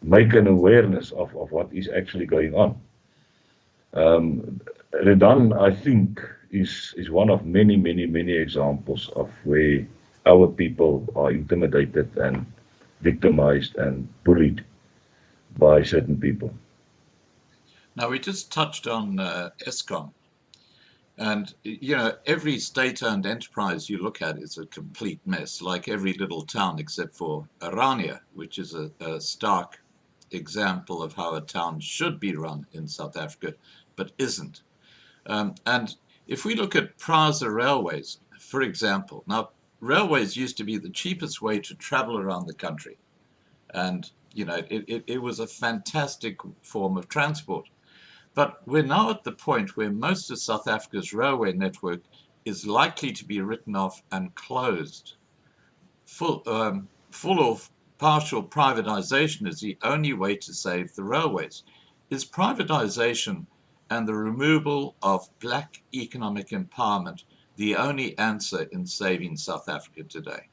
make an awareness of what is actually going on. Redan, I think, is one of many examples of where our people are intimidated and victimized and bullied by certain people. Now, we just touched on Eskom, And, you know, every state-owned enterprise you look at is a complete mess, like every little town except for Orania, which is a stark example of how a town should be run in South Africa, but isn't. And if we look at Prasa railways, for example, now railways used to be the cheapest way to travel around the country. And, you know, it was a fantastic form of transport. But we're now at the point where most of South Africa's railway network is likely to be written off and closed. Full of partial privatization is the only way to save the railways. Is privatization and the removal of black economic empowerment the only answer in saving South Africa today?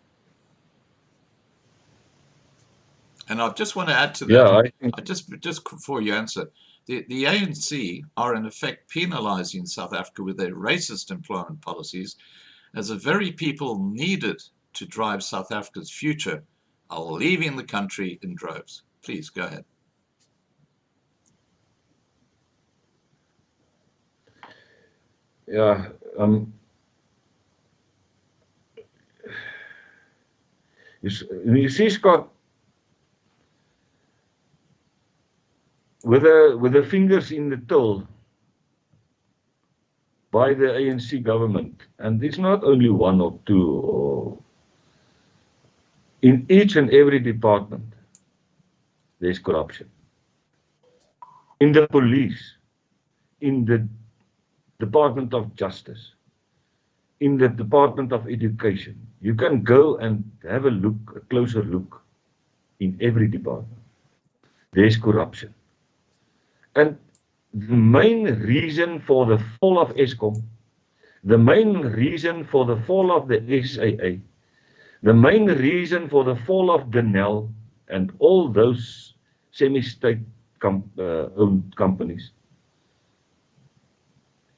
And I just want to add to that, Yeah, I think, just before you answer, the ANC are in effect penalizing South Africa with their racist employment policies as the very people needed to drive South Africa's future are leaving the country in droves. Please go ahead. yeah, you see, Scott, with the fingers in the till by the ANC government, and it's not only one or two, or in each and every department, there's corruption. In the police, in the Department of Justice, in the Department of Education, you can go and have a closer look in every department. There's corruption. And the main reason for the fall of Eskom, the main reason for the fall of the SAA, the main reason for the fall of Denel and all those semi-state owned companies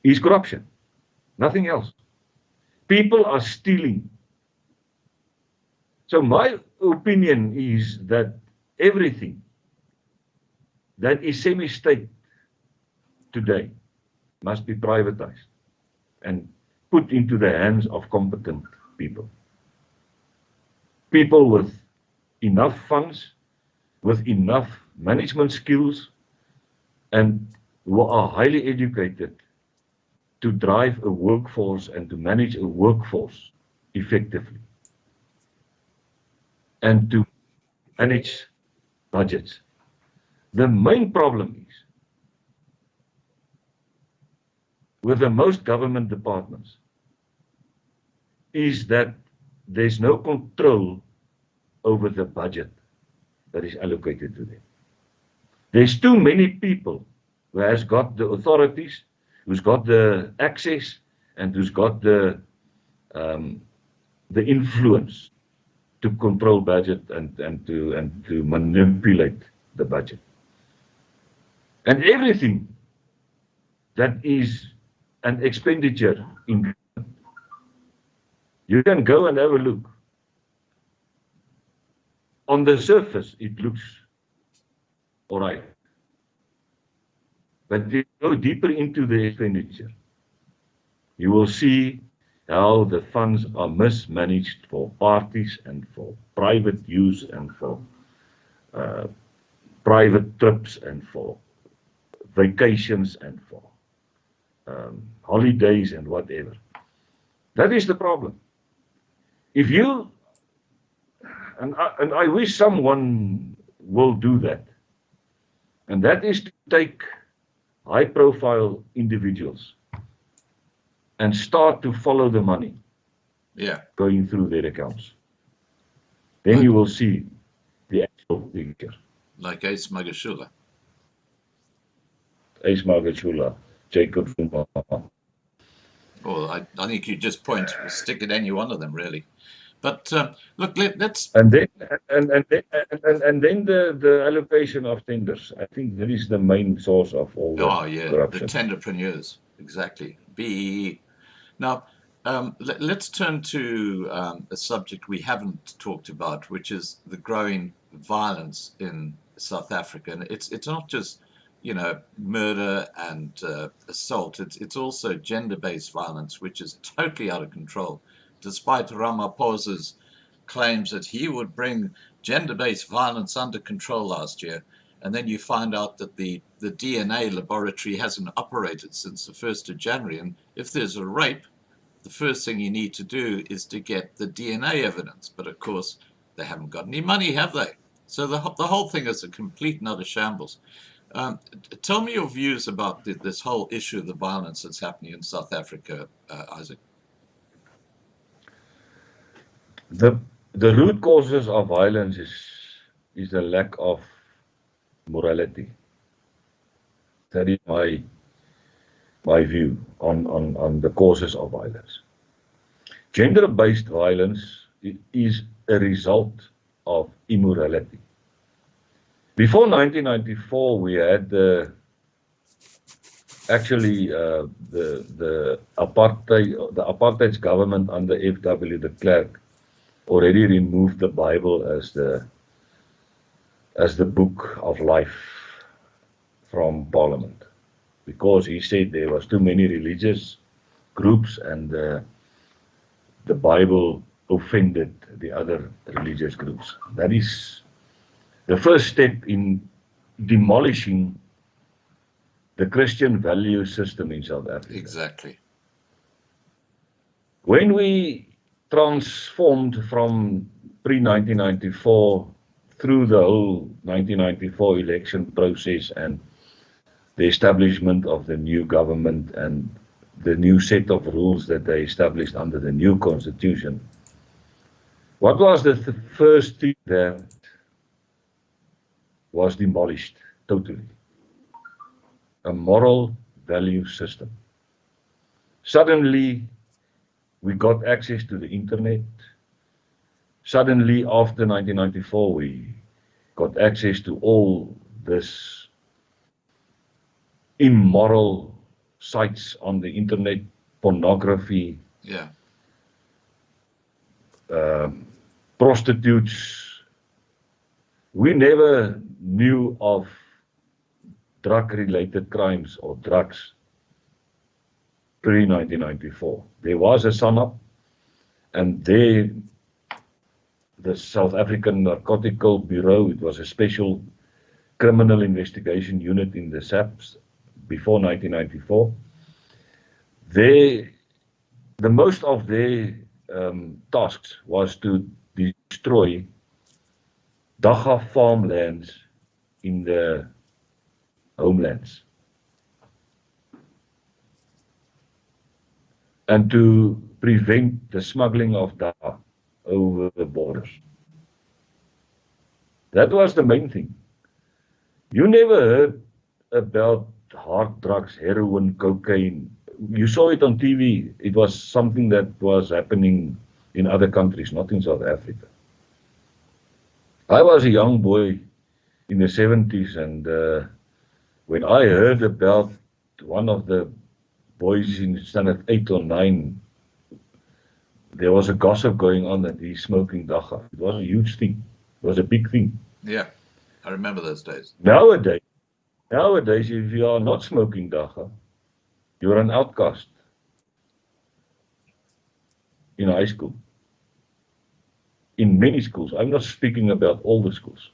is corruption. Nothing else. People are stealing. So my opinion is that everything that is semi-state today must be privatized and put into the hands of competent people. People with enough funds, with enough management skills, and who are highly educated to drive a workforce and to manage a workforce effectively, and to manage budgets. The main problem is with the most government departments is that there's no control over the budget that is allocated to them. There's too many people who has got the authorities, who's got the access, and who's got the influence to control budget and to manipulate the budget. And everything that is an expenditure in, you can go and have a look. On the surface, it looks all right. But if you go deeper into the expenditure, you will see how the funds are mismanaged for parties and for private use and for private trips and for vacations and for holidays and whatever. That is the problem. If you, and I wish someone will do that, and that is to take high-profile individuals and start to follow the money going through their accounts. Then you will see the actual picture. Like Ace Magashula. Ace Magashula, Jacob Zuma. Well, I think you just stick at any one of them, really. But look, let's. And then the allocation of tenders. I think that is the main source of all the corruption. The tenderpreneurs, exactly. BEE. Now, let's turn to a subject we haven't talked about, which is the growing violence in South Africa. And it's not just murder and assault. It's also gender-based violence, which is totally out of control, despite Ramaphosa's claims that he would bring gender-based violence under control last year. And then you find out that the DNA laboratory hasn't operated since the 1st of January. And if there's a rape, the first thing you need to do is to get the DNA evidence. But of course, they haven't got any money, have they? So the whole thing is a complete and utter shambles. Tell me your views about this whole issue of the violence that's happening in South Africa, Isaac. The root causes of violence is a lack of morality. That is my view on the causes of violence. Gender-based violence is a result of immorality. Before 1994, we had the apartheid's government under F.W. de Klerk already removed the Bible as the book of life from Parliament, because he said there was too many religious groups and the Bible offended the other religious groups. That is the first step in demolishing the Christian value system in South Africa. Exactly. When we transformed from pre-1994 through the whole 1994 election process and the establishment of the new government and the new set of rules that they established under the new constitution, what was the first thing that was demolished totally? A moral value system. Suddenly, we got access to the internet. Suddenly, after 1994, we got access to all this immoral sites on the internet, pornography, prostitutes. We never knew of drug-related crimes or drugs pre-1994. There was a SANAP, and the South African Narcotical Bureau, it was a special criminal investigation unit in the SAPS before 1994. The most of their tasks was to destroy Dagga farmlands in the homelands and to prevent the smuggling of dagga over the borders. That was the main thing. You never heard about hard drugs, heroin, cocaine. You saw it on TV. It was something that was happening in other countries, not in South Africa. I was a young boy in the 70s, and when I heard about one of the boys in standard 8 or 9, there was a gossip going on that he's smoking dagga. It was a huge thing. It was a big thing. Yeah, I remember those days. Nowadays, if you are not smoking dagga, you're an outcast in high school. In many schools. I'm not speaking about all the schools.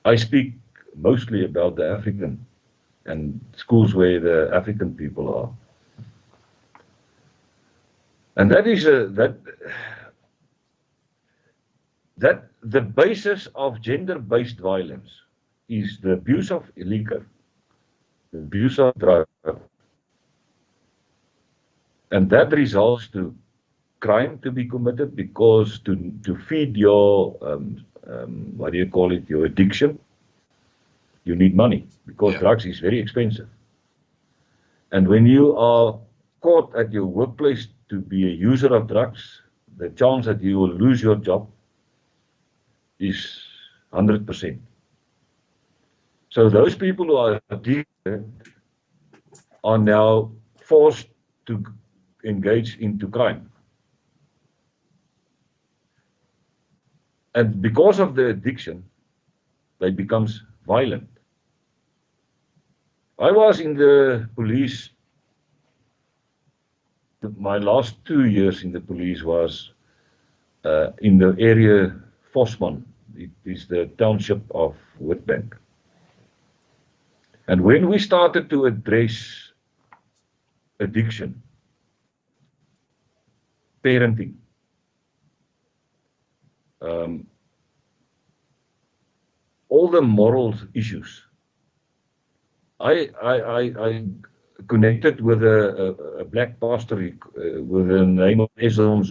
I speak mostly about the African and schools where the African people are. And that is that the basis of gender-based violence is the abuse of liquor, the abuse of drugs, and that results to crime to be committed, because to feed your what do you call it, your addiction, you need money, because drugs is very expensive. And when you are caught at your workplace to be a user of drugs, the chance that you will lose your job is 100%. So those people who are addicted are now forced to engage into crime. And because of the addiction, they becomes violent. I was in the police. My last 2 years in the police was in the area Vosman. It is the township of Witbank. And when we started to address addiction, parenting, all the moral issues, I connected with a black pastor with the name of Ezra.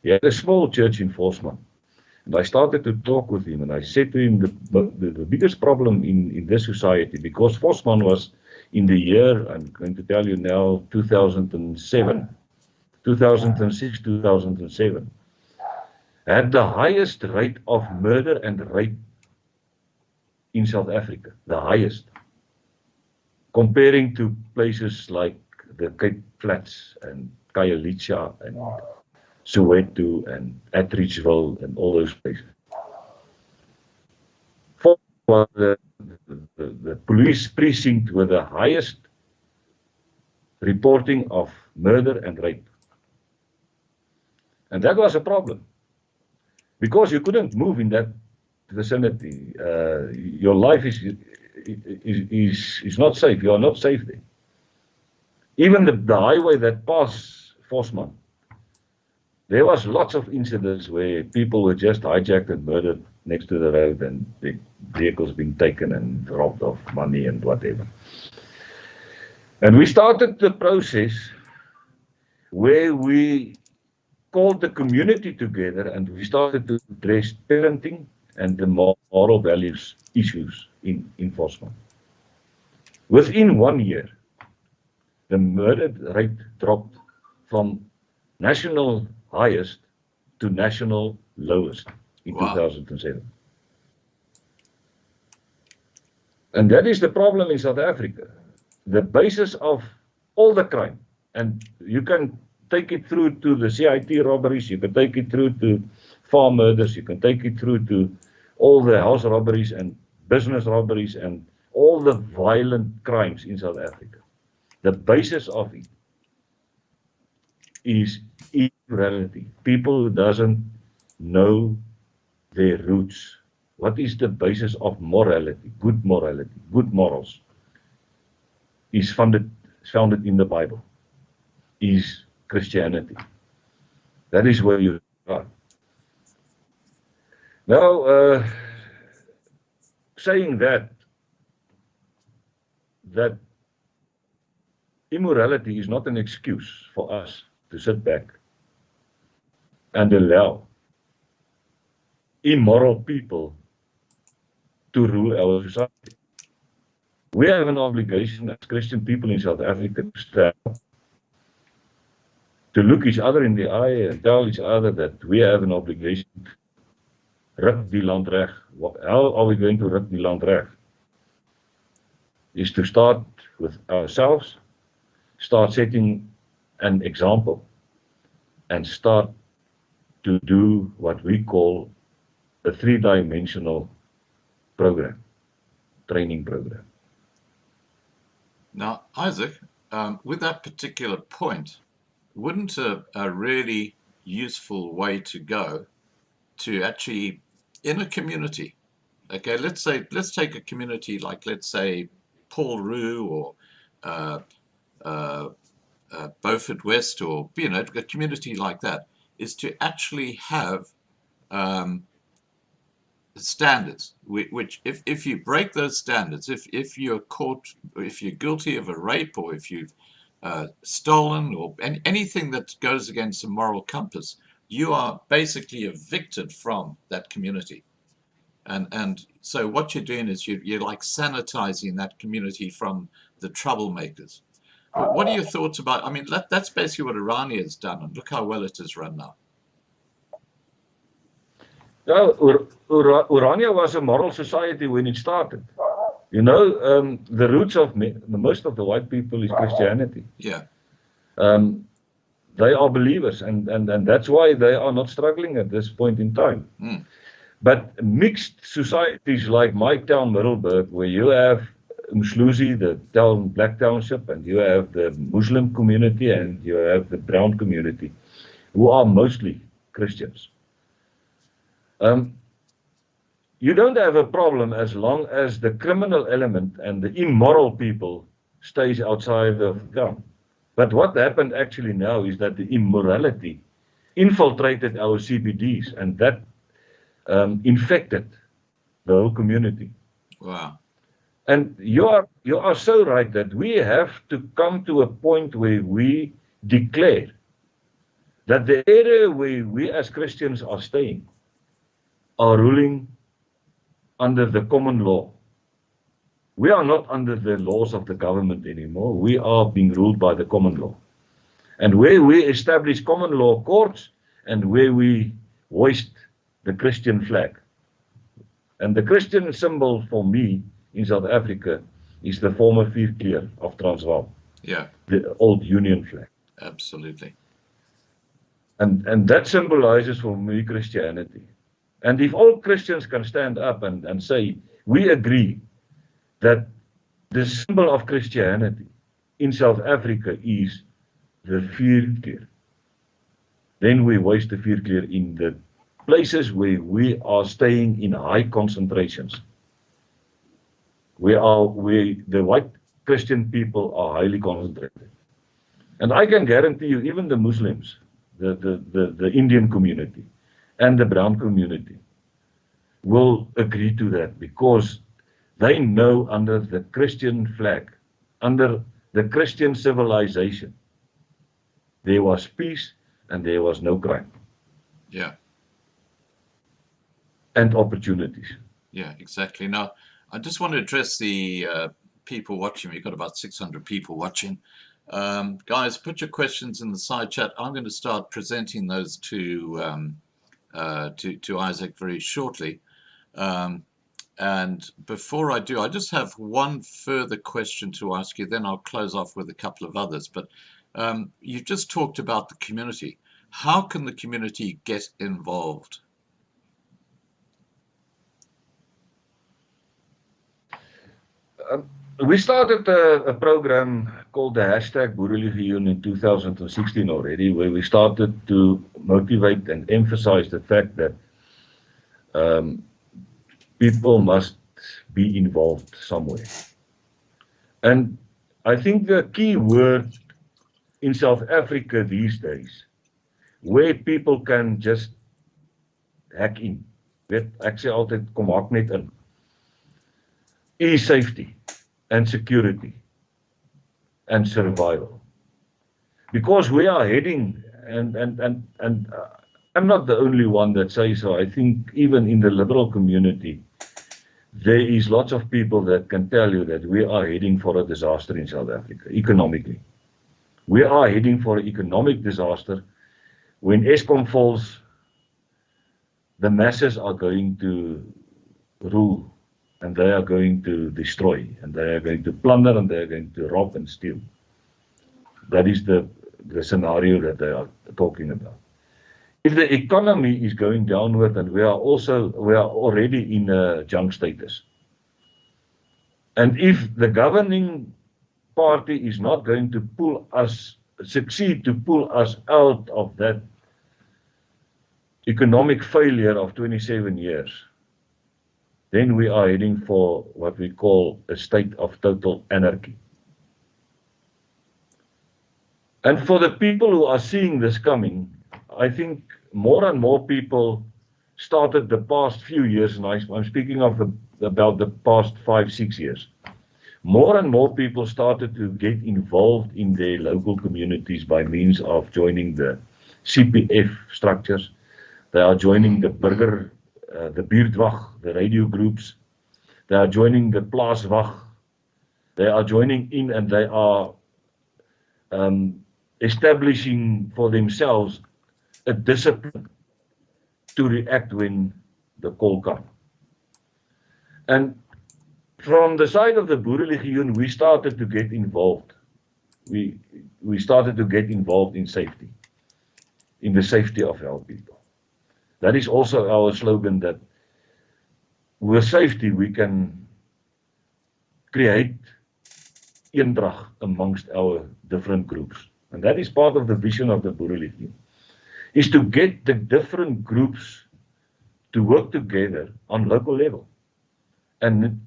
He had a small church in Vosman. And I started to talk with him, and I said to him, the biggest problem in this society, because Vosman was in the year, I'm going to tell you now, 2006, 2007, had the highest rate of murder and rape in South Africa, the highest, comparing to places like the Cape Flats and Khayelitsha and Soweto and Atteridgeville and all those places. Fourth was the police precinct with the highest reporting of murder and rape. And that was a problem, because you couldn't move in that vicinity. Your life is not safe. You are not safe there. Even the highway that passed Vosman, there was lots of incidents where people were just hijacked and murdered next to the road, and big vehicles being taken and robbed of money and whatever. And we started the process where we called the community together, and we started to address parenting and the moral values issues in Vosman. Within 1 year, the murder rate dropped from national highest to national lowest in 2007. And that is the problem in South Africa. The basis of all the crime, and you can take it through to the CIT robberies, you can take it through to farm murders, you can take it through to all the house robberies and business robberies and all the violent crimes in South Africa. The basis of it is immorality. People who doesn't know their roots. What is the basis of morality, good morals, is founded in the Bible, is Christianity. That is where you are. Now, saying that immorality is not an excuse for us to sit back and allow immoral people to rule our society. We have an obligation as Christian people in South Africa to stand up, to look each other in the eye and tell each other that we have an obligation to ruk die land reg. How are we going to ruk die land reg? Is to start with ourselves, start setting an example, and start to do what we call a 3-dimensional program, training program. Now, Isaac, with that particular point, wouldn't a really useful way to go to actually, in a community, okay, let's take a community like, let's say, Paul Roo or Beaufort West, or a community like that, is to actually have standards, which if you break those standards, if you're caught, if you're guilty of a rape, or if you've stolen, or anything that goes against the moral compass, you are basically evicted from that community. And so what you're doing is you're like sanitizing that community from the troublemakers. What are your thoughts about, I mean, that's basically what Irania has done, and look how well it has run now. Well, Orania was a moral society when it started. You know, the roots of most of the white people is Christianity. Yeah. They are believers, and that's why they are not struggling at this point in time. But mixed societies like my town, Middelburg, where you have Umhluzi, the Black Township, and you have the Muslim community, and you have the brown community, who are mostly Christians. You don't have a problem as long as the criminal element and the immoral people stays outside of town. But what happened actually now is that the immorality infiltrated our CBDs, and that infected the whole community. Wow. And you are so right that we have to come to a point where we declare that the area where we as Christians are staying are ruling under the common law. We are not under the laws of the government anymore. We are being ruled by the common law. And where we establish common law courts and where we hoist the Christian flag. And the Christian symbol for me in South Africa is the former Vierkleur of Transvaal. Yeah. The old Union flag. Absolutely. And that symbolizes for me Christianity. And if all Christians can stand up and say, we agree that the symbol of Christianity in South Africa is the Vierkleur, then we hoist the Vierkleur in the places where we are staying in high concentrations. Where the white Christian people are highly concentrated. And I can guarantee you, even the Muslims, the Indian community and the brown community will agree to that, because they know under the Christian flag, under the Christian civilization, there was peace and there was no crime. Yeah. And opportunities. Yeah, exactly. Now, I just want to address the people watching. We've got about 600 people watching. Guys, put your questions in the side chat. I'm going to start presenting those to Isaac very shortly. And before I do, I just have one further question to ask you. Then I'll close off with a couple of others. But you just talked about the community. How can the community get involved? We started a program called the #Boerelegioen in 2016 already, where we started to motivate and emphasize the fact that people must be involved somewhere. And I think the key word in South Africa these days, where people can just hack in, ek sê altyd kom haak net in, is safety and security and survival. Because we are heading, and I'm not the only one that says so. I think even in the liberal community, there is lots of people that can tell you that we are heading for a disaster in South Africa, economically. We are heading for an economic disaster. When Eskom falls, the masses are going to rule, and they are going to destroy, and they are going to plunder, and they are going to rob and steal. That is the scenario that they are talking about. If the economy is going downward, and we are already in a junk status. And if the governing party is not going to succeed to pull us out of that economic failure of 27 years, then we are heading for what we call a state of total anarchy. And for the people who are seeing this coming, I think more and more people started the past few years, and I'm speaking of about the past 5-6 years. More and more people started to get involved in their local communities by means of joining the CPF structures. They are joining the buurtwag, the radio groups. They are joining the plaaswag. They are joining in, and they are establishing for themselves a discipline to react when the call comes. And from the side of the Boerelegioen, we started to get involved. We started to get involved in safety, in the safety of our people. That is also our slogan, that with safety we can create eendrag amongst our different groups. And that is part of the vision of the Boerelegioen, is to get the different groups to work together on local level. And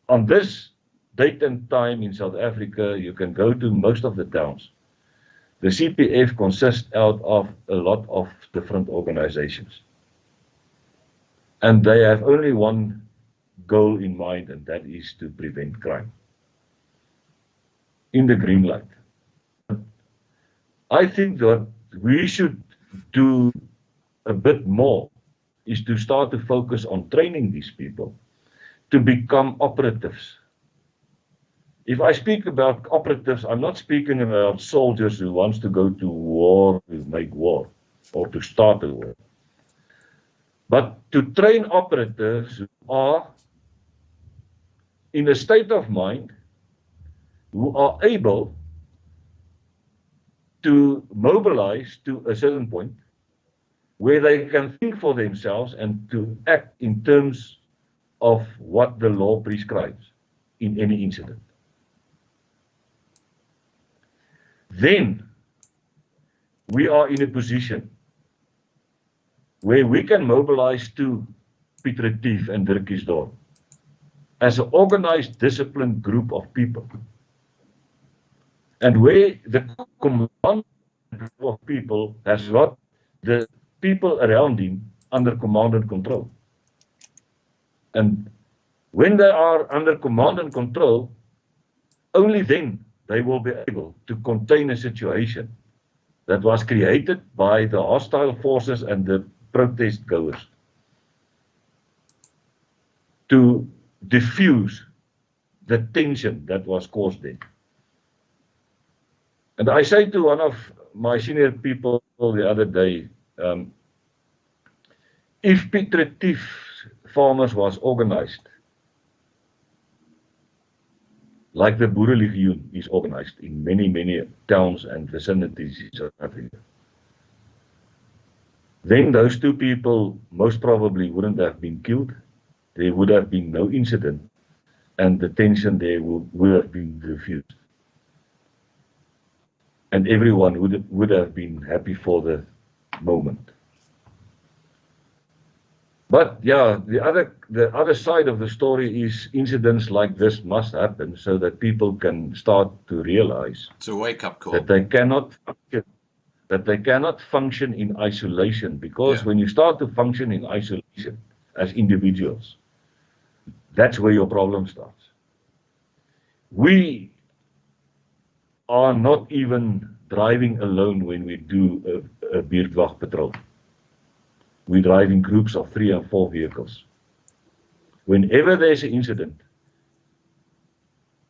on this date and time in South Africa, you can go to most of the towns. The CPF consists out of a lot of different organizations. And they have only one goal in mind, and that is to prevent crime in the green light. I think that we should do a bit more, is to start to focus on training these people to become operatives. If I speak about operatives, I'm not speaking about soldiers who wants to go to war, to make war, or to start a war. But to train operatives who are in a state of mind, who are able to mobilize to a certain point, where they can think for themselves and to act in terms of what the law prescribes in any incident. Then we are in a position where we can mobilize to Piet Retief and Dirkiesdorp as an organized, disciplined group of people. And where the command group of people has got the people around him under command and control. And when they are under command and control, only then they will be able to contain a situation that was created by the hostile forces and the protest goers to diffuse the tension that was caused there. And I say to one of my senior people the other day, if Piet Retief farmers was organized like the Boerelegioen is organized in many, many towns and vicinities in South Africa, then those two people most probably wouldn't have been killed. There would have been no incident, and the tension there would have been diffused. And everyone would have been happy for the moment. But yeah, the other side of the story is incidents like this must happen so that people can start to realize It's a wake-up call. that they cannot function in isolation, because when you start to function in isolation as individuals, that's where your problem starts. We are not even driving alone when we do a buurtwag patrol. We drive in groups of 3 and 4 vehicles. Whenever there's an incident,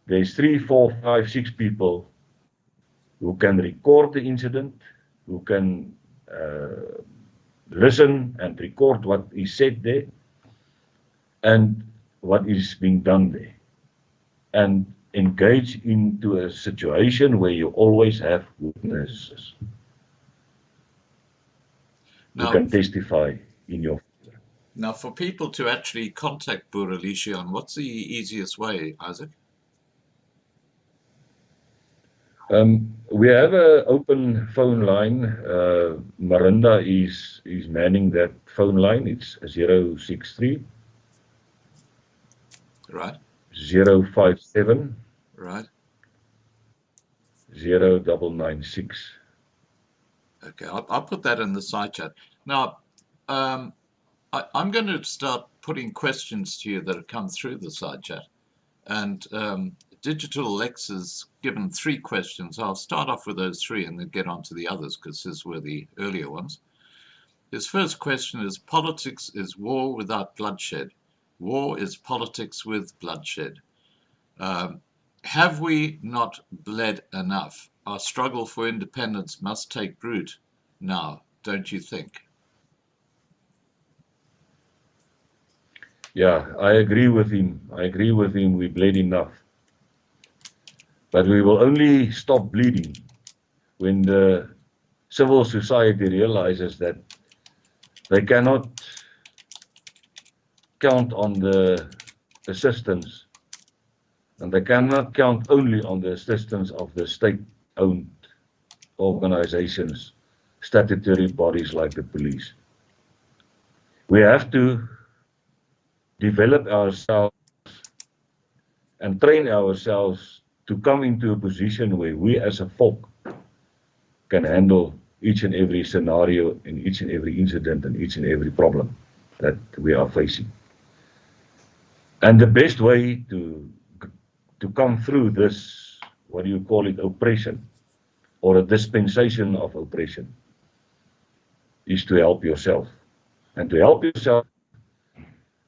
there's 3, 4, 5, 6 people who can record the incident, who can listen and record what is said there and what is being done there, and engage into a situation where you always have witnesses who can testify in your favor. Now, for people to actually contact Boerelegioen, what's the easiest way, Isaac? We have an open phone line. Marinda is manning that phone line. It's 063 Right. 057 Right. 0996. Okay, I'll put that in the side chat. Now, I'm going to start putting questions to you that have come through the side chat. And Digital Lex has given 3 questions. I'll start off with those 3 and then get on to the others, because these were the earlier ones. His first question is, politics is war without bloodshed. War is politics with bloodshed. Have we not bled enough? Our struggle for independence must take root now, don't you think? Yeah, I agree with him. We bled enough. But we will only stop bleeding when the civil society realizes that they cannot count on the assistance And they cannot count only on the assistance of the state-owned organizations, statutory bodies like the police. We have to develop ourselves and train ourselves to come into a position where we as a folk can handle each and every scenario and each and every incident and each and every problem that we are facing. And the best way to come through this, what do you call it, oppression, or a dispensation of oppression, is to help yourself. And to help yourself,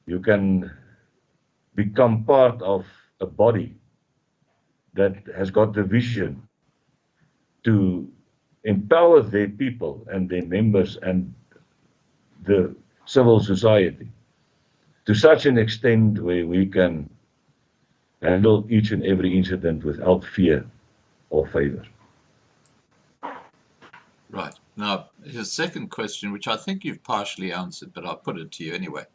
you can become part of a body that has got the vision to empower their people and their members and the civil society to such an extent where we can handle each and every incident without fear or favor. Right. Now, his second question, which I think you've partially answered, but I'll put it to you anyway.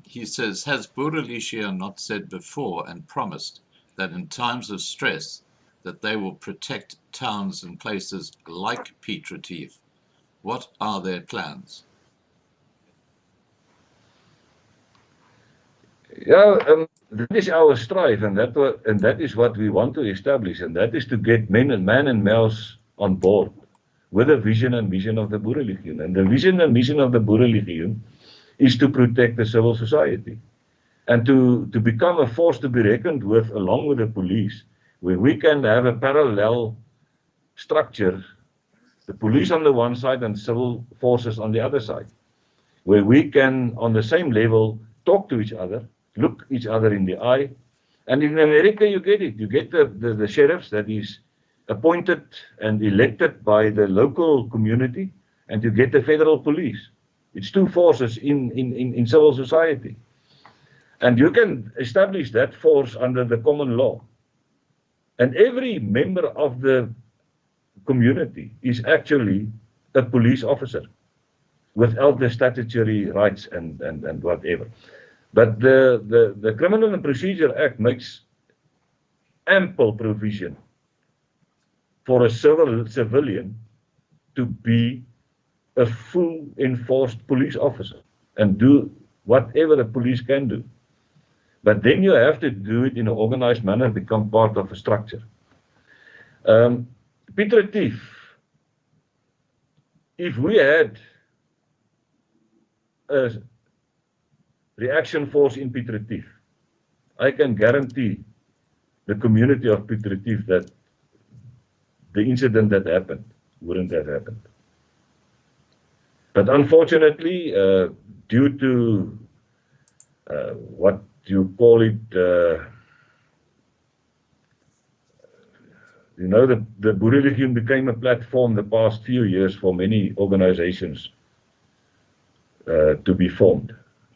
He says, has Boerelegioen not said before and promised that in times of stress that they will protect towns and places like Piet Retief? What are their plans? Yeah, that is our strive, and that is what we want to establish, and that is to get man and mouse on board with a vision and mission of the Boerelegioen. And the vision and mission of the Boerelegioen is to protect the civil society and to become a force to be reckoned with along with the police, where we can have a parallel structure, the police on the one side and civil forces on the other side, where we can, on the same level, talk to each other, look each other in the eye. And in America, you get it. You get the sheriffs that is appointed and elected by the local community, and you get the federal police. It's two forces in civil society. And you can establish that force under the common law. And every member of the community is actually a police officer without the statutory rights and whatever. But the Criminal and Procedure Act makes ample provision for a civilian to be a full enforced police officer and do whatever the police can do. But then you have to do it in an organized manner, become part of a structure. Piet Retief, if we had a reaction force in Piet Retief, I can guarantee the community of Piet Retief that the incident that happened wouldn't have happened. But unfortunately, due to what you call it, you know, the Boerelegioen became a platform the past few years for many organizations to be formed.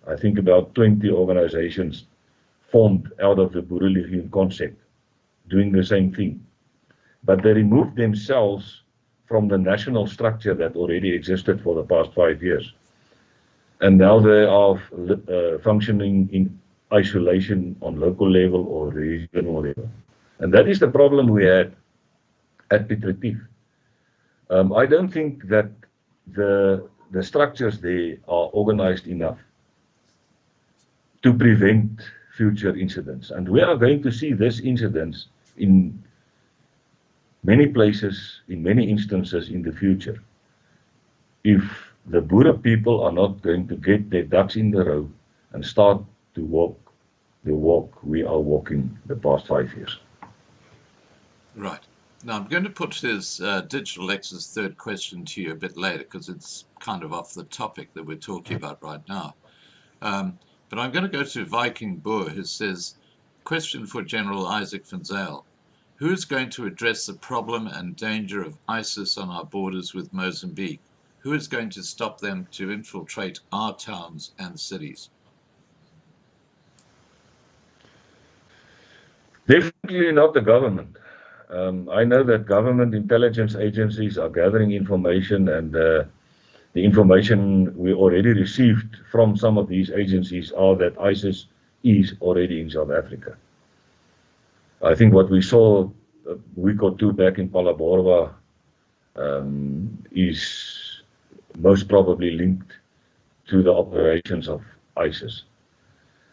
I think about 20 organizations formed out of the Boerelegioen concept, doing the same thing. But they removed themselves from the national structure that already existed for the past 5 years. And now they are functioning in isolation on local level or regional level. And that is the problem we had at Piet Retief. I don't think that the structures there are organized enough to prevent future incidents. And we are going to see this incidents in many places, in many instances in the future, if the Boer people are not going to get their ducks in the row and start to walk the walk we are walking the past 5 years. Right. Now, I'm going to put his Digital X's third question to you a bit later, because it's kind of off the topic that we're talking about right now. But I'm going to go to Viking Boer, who says, question for General Izak van Zyl. Who is going to address the problem and danger of ISIS on our borders with Mozambique? Who is going to stop them to infiltrate our towns and cities? Definitely not the government. I know that government intelligence agencies are gathering information, and the information we already received from some of these agencies are that ISIS is already in South Africa. I think what we saw a week or two back in Phalaborwa is most probably linked to the operations of ISIS.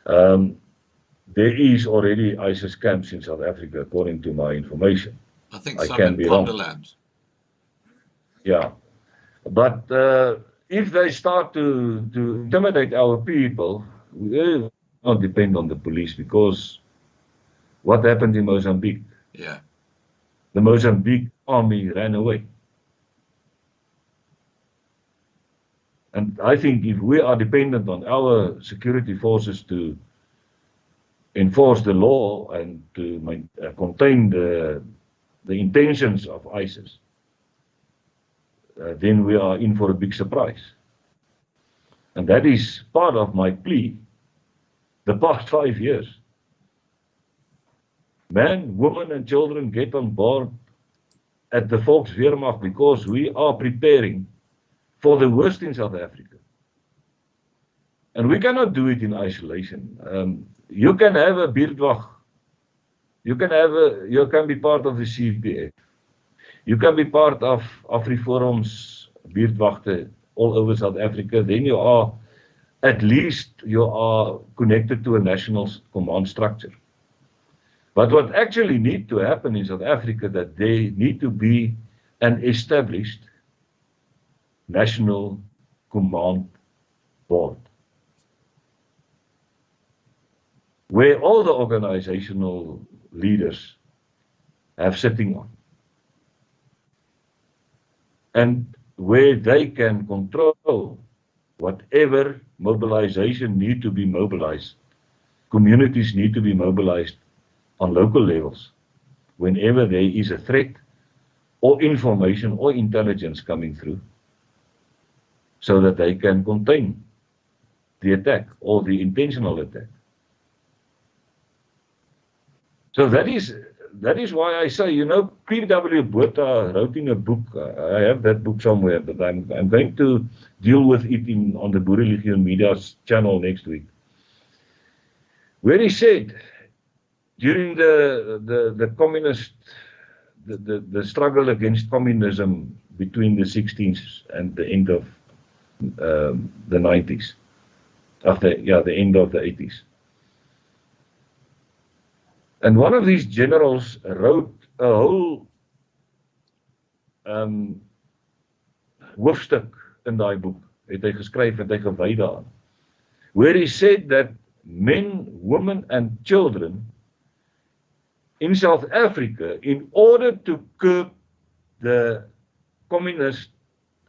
There is already ISIS camps in South Africa, according to my information. I think I some can in be wrong. Ponderland. Yeah, but if they start to intimidate our people, we will not depend on the police, because what happened in Mozambique? Yeah. The Mozambique army ran away. And I think if we are dependent on our security forces to enforce the law and to contain the intentions of ISIS, then we are in for a big surprise. And that is part of my plea the past 5 years. Men, women and children get on board at the Volkswehrmacht, because we are preparing for the worst in South Africa. And we cannot do it in isolation. You can have a buurtwag. You can be part of the CPF. You can be part of AfriForum's buurtwagte all over South Africa. Then you are, at least you are connected to a national command structure. But what actually needs to happen in South Africa, that there need to be an established national command board, where all the organizational leaders have sitting on, and where they can control whatever mobilization need to be mobilized. Communities need to be mobilized on local levels whenever there is a threat or information or intelligence coming through, so that they can contain the attack or the intentional attack. So that is why I say, P.W. Botha wrote in a book, I have that book somewhere, but I'm going to deal with it on the Boerelegioen Media's channel next week, where he said, during the communist, the struggle against communism between the 60s and the end of the 90s, the end of the 80s. And one of these generals wrote a whole hoofstuk in daai boek, het hy geskryf, het hy gewy daaraan, where he said that men, women and children in South Africa, in order to curb the communist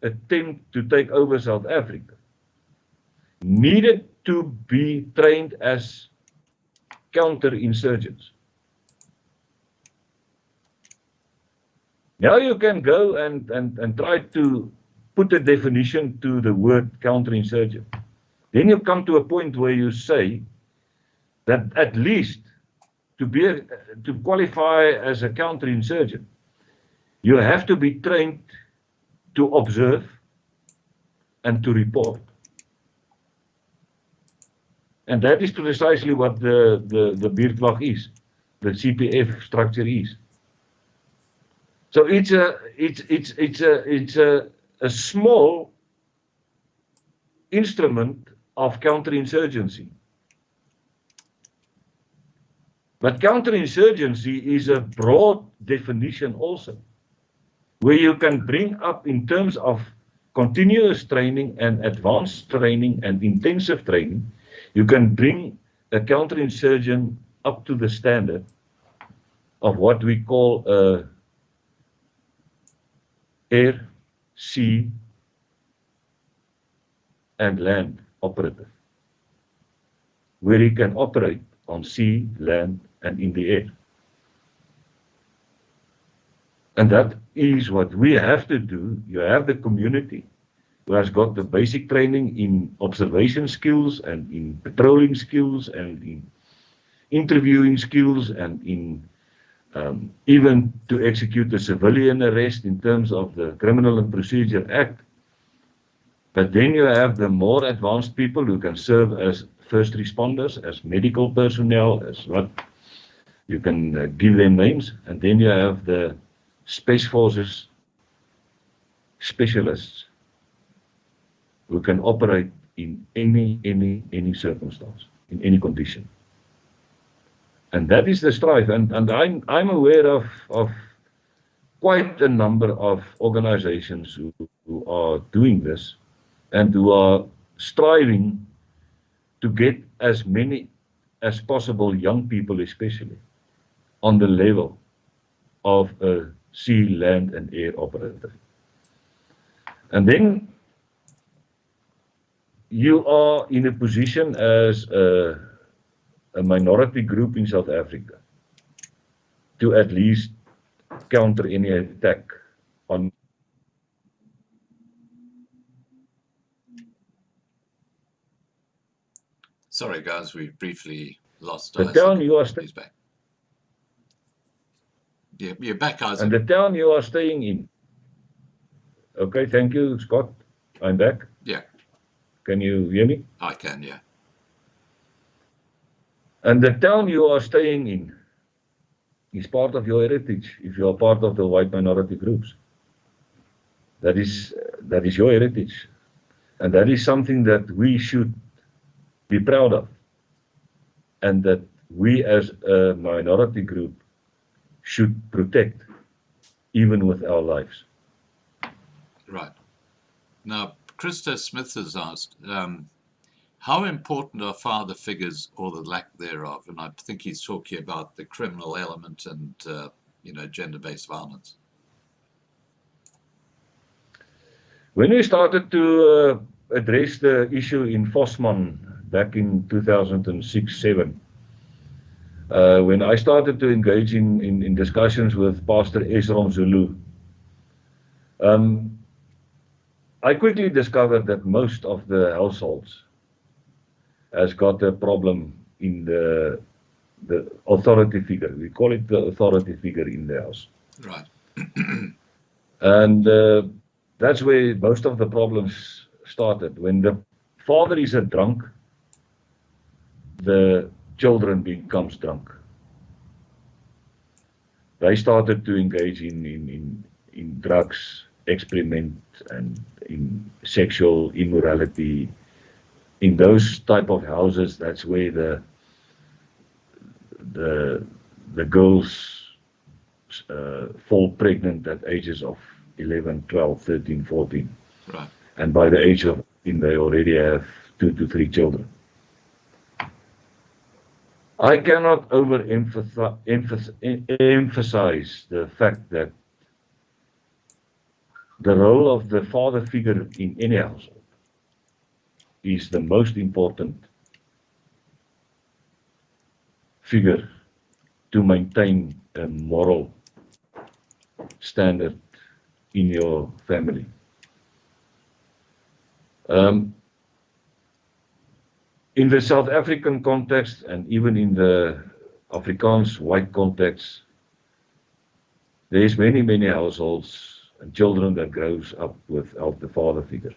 attempt to take over South Africa, needed to be trained as counterinsurgents. Now you can go and try to put a definition to the word counterinsurgent. Then you come to a point where you say that at least to qualify as a counterinsurgent, you have to be trained to observe and to report. And that is precisely what the buurtwag is, the CPF structure is. So it's a small instrument of counterinsurgency. But counterinsurgency is a broad definition also, where you can bring up in terms of continuous training and advanced training and intensive training, you can bring a counterinsurgent up to the standard of what we call a air, sea, and land operative, where he can operate on sea, land, and in the air. And that is what we have to do. You have the community who has got the basic training in observation skills and in patrolling skills and in interviewing skills and in even to execute a civilian arrest in terms of the Criminal and Procedure Act. But then you have the more advanced people who can serve as first responders, as medical personnel, as what You can give them names, and then you have the Space Forces specialists who can operate in any circumstance, in any condition. And that is the strife. And I'm aware of quite a number of organizations who are doing this and who are striving to get as many as possible young people, especially, on the level of a sea, land, and air operator. And then you are in a position as a minority group in South Africa to at least counter any attack on. Sorry, guys, we've briefly lost The Isaac. town you are He's back. Yeah, you're back, Isaac. And the town you are staying in. Okay, thank you, Scott. I'm back. Yeah. Can you hear me? I can, yeah. And the town you are staying in is part of your heritage if you are part of the white minority groups. That is your heritage. And that is something that we should be proud of. And that we as a minority group should protect, even with our lives. Right. Now, Krista Smith has asked, how important are father figures or the lack thereof? And I think he's talking about the criminal element and, gender-based violence. When we started to address the issue in Vosman back in 2006-07, when I started to engage in discussions with Pastor Esrom Zulu, I quickly discovered that most of the households has got a problem in the authority figure. We call it the authority figure in the house. Right. And that's where most of the problems started. When the father is a drunk, the children becomes drunk. They started to engage in drugs, experiment, and in sexual immorality. In those type of houses, that's where the girls fall pregnant at ages of 11, 12, 13, 14. Right. And by the age of 18, they already have 2 to 3 children. I cannot emphasize the fact that the role of the father figure in any household is the most important figure to maintain a moral standard in your family. In the South African context and even in the Afrikaans white context, there is many households and children that grows up without the father figure.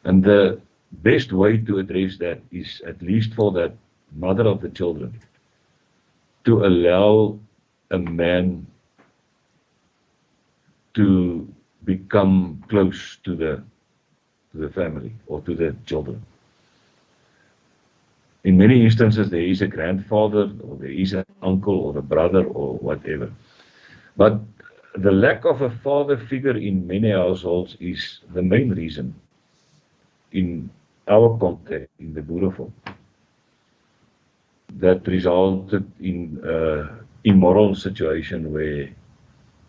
And the best way to address that is, at least for that mother of the children, to allow a man to become close to the family or to the children. In many instances, there is a grandfather, or there is an uncle, or a brother, or whatever. But the lack of a father figure in many households is the main reason in our context, in the Boerelegioen, that resulted in an immoral situation where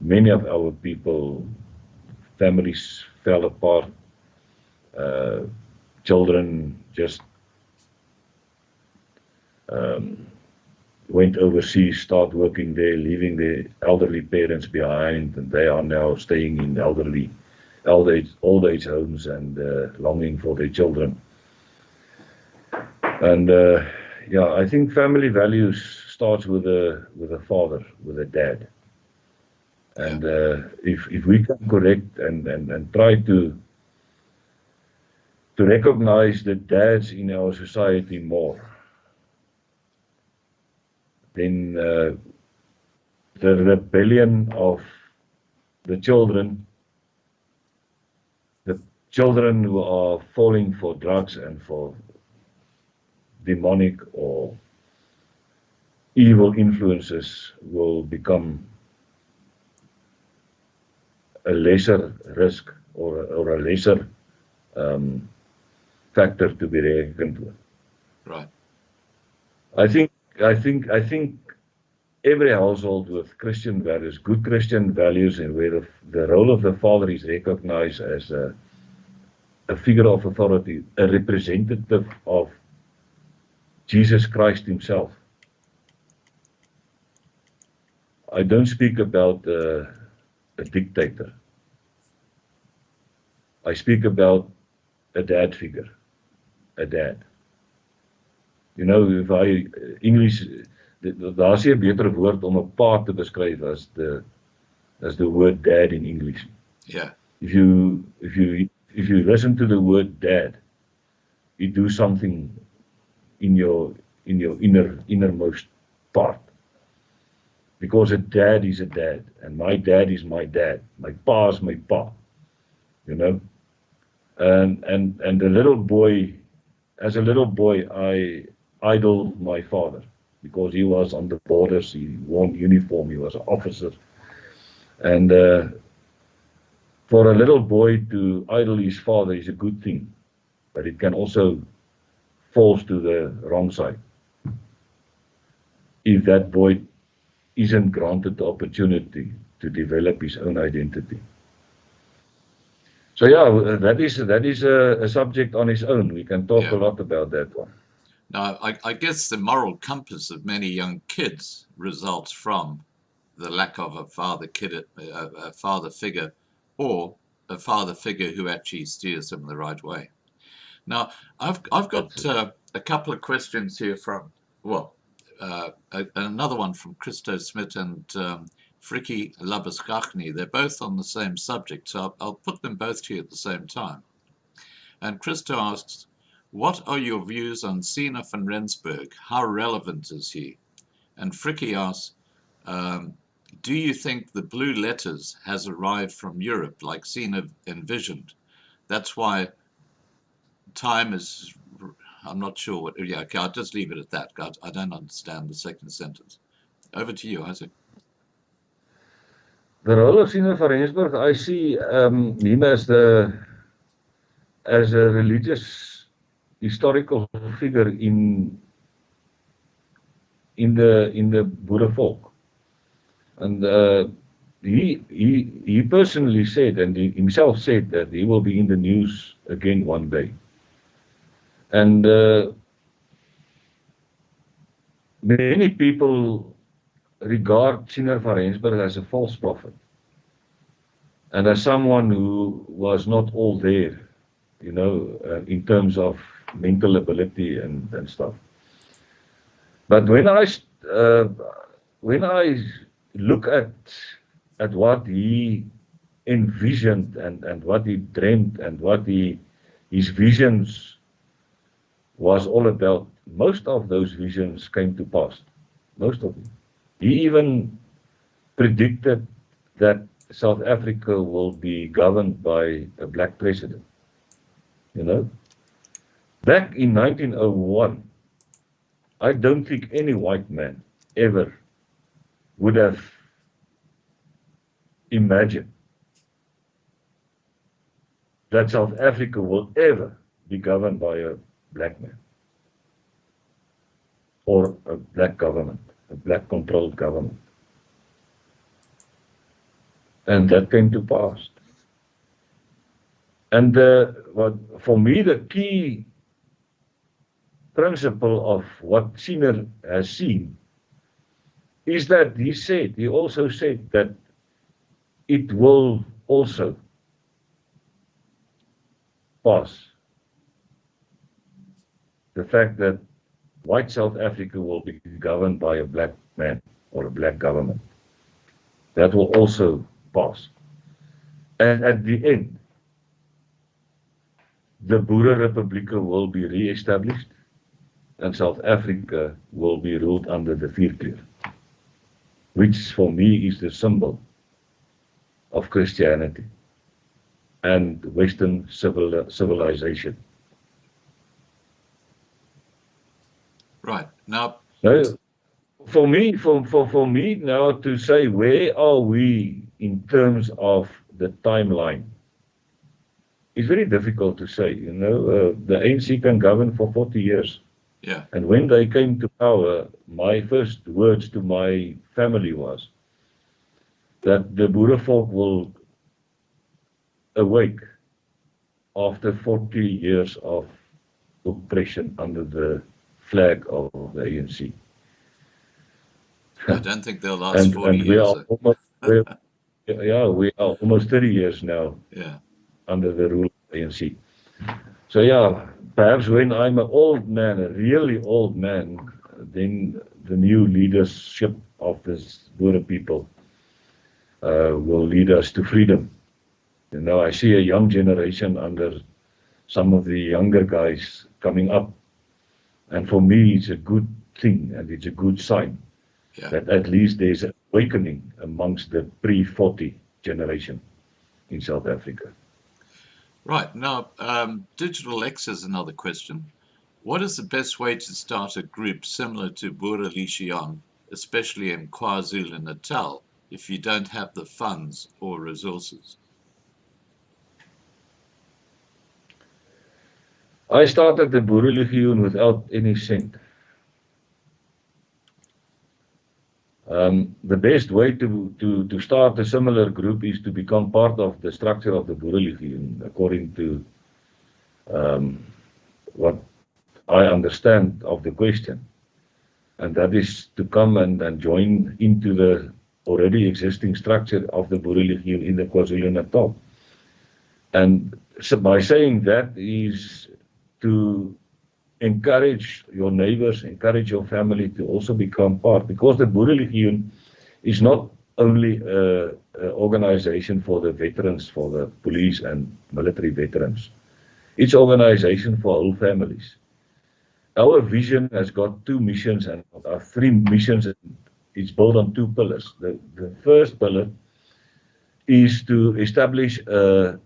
many of our people, families fell apart, children just went overseas, start working there, leaving their elderly parents behind, and they are now staying in old age homes and longing for their children. And I think family values starts with a father, with a dad. And if we can correct and try to recognize the dads in our society more, then the rebellion of the children who are falling for drugs and for demonic or evil influences will become a lesser risk or a lesser factor to be reckoned with. Right. I think every household with Christian values, good Christian values, and where the role of the father is recognized as a figure of authority, a representative of Jesus Christ himself. I don't speak about a dictator. I speak about a dad figure, a dad. You know, if I English, daar's nie 'n beter woord om 'n pa te beskryf as the word dad in English. Yeah. If you listen to the word dad, you do something in your innermost part. Because a dad is a dad, and my dad is my dad. My pa is my pa. You know? And a little boy, as a little boy, I idoled my father because he was on the borders, he wore uniform, he was an officer. And for a little boy to idol his father is a good thing, but it can also fall to the wrong side if that boy isn't granted the opportunity to develop his own identity. So yeah, that is a subject on its own. We can talk a lot about that one. Now, I guess the moral compass of many young kids results from the lack of a father figure, or a father figure who actually steers them the right way. Now, I've got a couple of questions here from, another one from Christo Smit and Frikkie Labuschagne. They're both on the same subject, so I'll put them both to you at the same time. And Christo asks, what are your views on Sina van Rensburg? How relevant is he? And Frikkie asks, do you think the blue letters has arrived from Europe like Sina envisioned? That's why time is, I'm not sure what, yeah, okay, I'll just leave it at that. I don't understand the second sentence. Over to you, Isaac. The role of Sina van Rensburg, I see him as a religious historical figure in the Boerevolk. And he personally said, and he himself said, that he will be in the news again one day. And many people regard Sina van Rensburg as a false prophet and as someone who was not all there, you know, in terms of mental ability and stuff. But when I look at what he envisioned and what he dreamt and what his visions was all about, most of those visions came to pass. Most of them. He even predicted that South Africa will be governed by a black president. You know, back in 1901, I don't think any white man ever would have imagined that South Africa will ever be governed by a black man or a black government, a black controlled government. And that came to pass. And for me, the key principle of what Sina has seen is that he also said that it will also pass. The fact that white South Africa will be governed by a black man or a black government. That will also pass. And at the end, the Boererepublieke will be re-established and South Africa will be ruled under the Vierkleur, which for me is the symbol of Christianity and Western civilization. Right. Now, Now, for me now to say where are we in terms of the timeline, it's very difficult to say. You know, the ANC can govern for 40 years. yeah, And when they came to power, my first words to my family was that the Boerevolk will awake after 40 years of oppression under the flag of the ANC. I don't think they'll last 40 And we years. are almost, we are almost 30 years now Yeah. under the rule of the ANC. So yeah, perhaps when I'm an old man, a really old man, then the new leadership of this Boere people will lead us to freedom. You know, I see a young generation under some of the younger guys coming up, and for me it's a good thing and it's a good sign that at least there's an awakening amongst the pre-40 generation in South Africa. Right. Now, Digital X is another question. What is the best way to start a group similar to Boerelegioen, especially in KwaZulu-Natal, if you don't have the funds or resources? I started the Boerelegioen without any cent. The best way to start a similar group is to become part of the structure of the Boerelegioen, according to what I understand of the question. And that is to come and join into the already existing structure of the Boerelegioen in the KwaZulu-Natal. And so by saying that is to encourage your neighbors, encourage your family to also become part, because the Boerelegioen is not only an organization for the veterans, for the police and military veterans. It's an organization for all families. Our vision has got two missions and three missions. It's built on two pillars. The first pillar is to establish a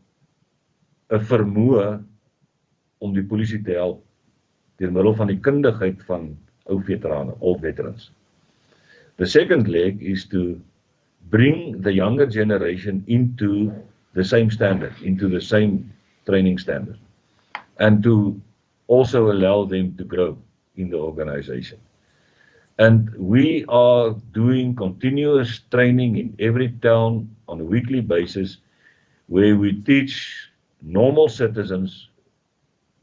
vermoë om die polisie te help deur middel van die kundigheid van ou veterane, old veterans. The second leg is to bring the younger generation into the same standard, into the same training standard, and to also allow them to grow in the organization. And we are doing continuous training in every town on a weekly basis, where we teach normal citizens,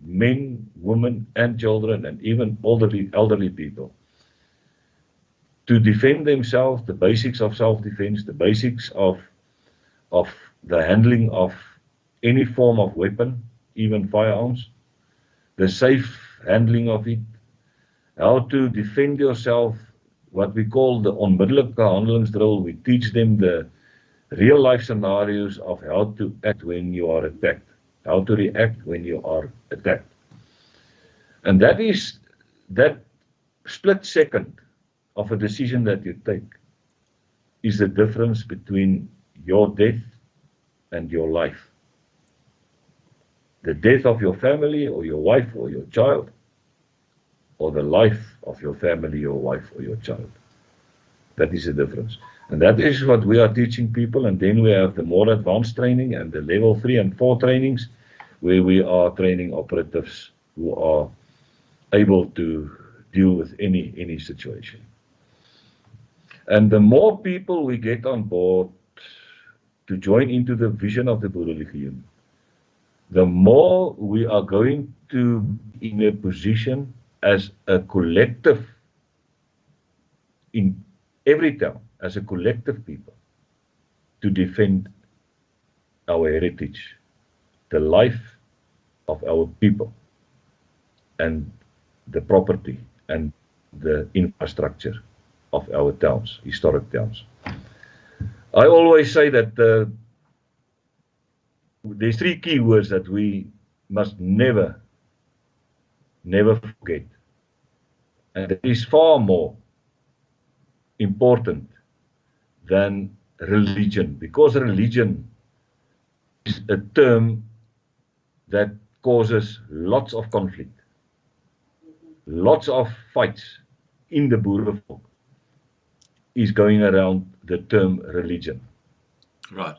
men, women, and children, and even elderly people, to defend themselves, the basics of self-defense, the basics of the handling of any form of weapon, even firearms, the safe handling of it, how to defend yourself, what we call the onmiddellike handelingsdrill. We teach them the real life scenarios of how to act when you are attacked, how to react when you are attacked. And that is that split second of a decision that you take is the difference between your death and your life. The death of your family or your wife or your child, or the life of your family, your wife or your child. That is the difference. And that is what we are teaching people. And then we have the more advanced training and the level 3 and 4 trainings, where we are training operatives who are able to deal with any situation. And the more people we get on board to join into the vision of the Boerelegioen, the more we are going to be in a position as a collective in every town, as a collective people, to defend our heritage, the life of our people, and the property and the infrastructure of our towns, historic towns. I always say that there's three key words that we must never forget. And it is far more important than religion, because religion is a term that causes lots of conflict, lots of fights in the Boerevolk is going around the term religion. Right.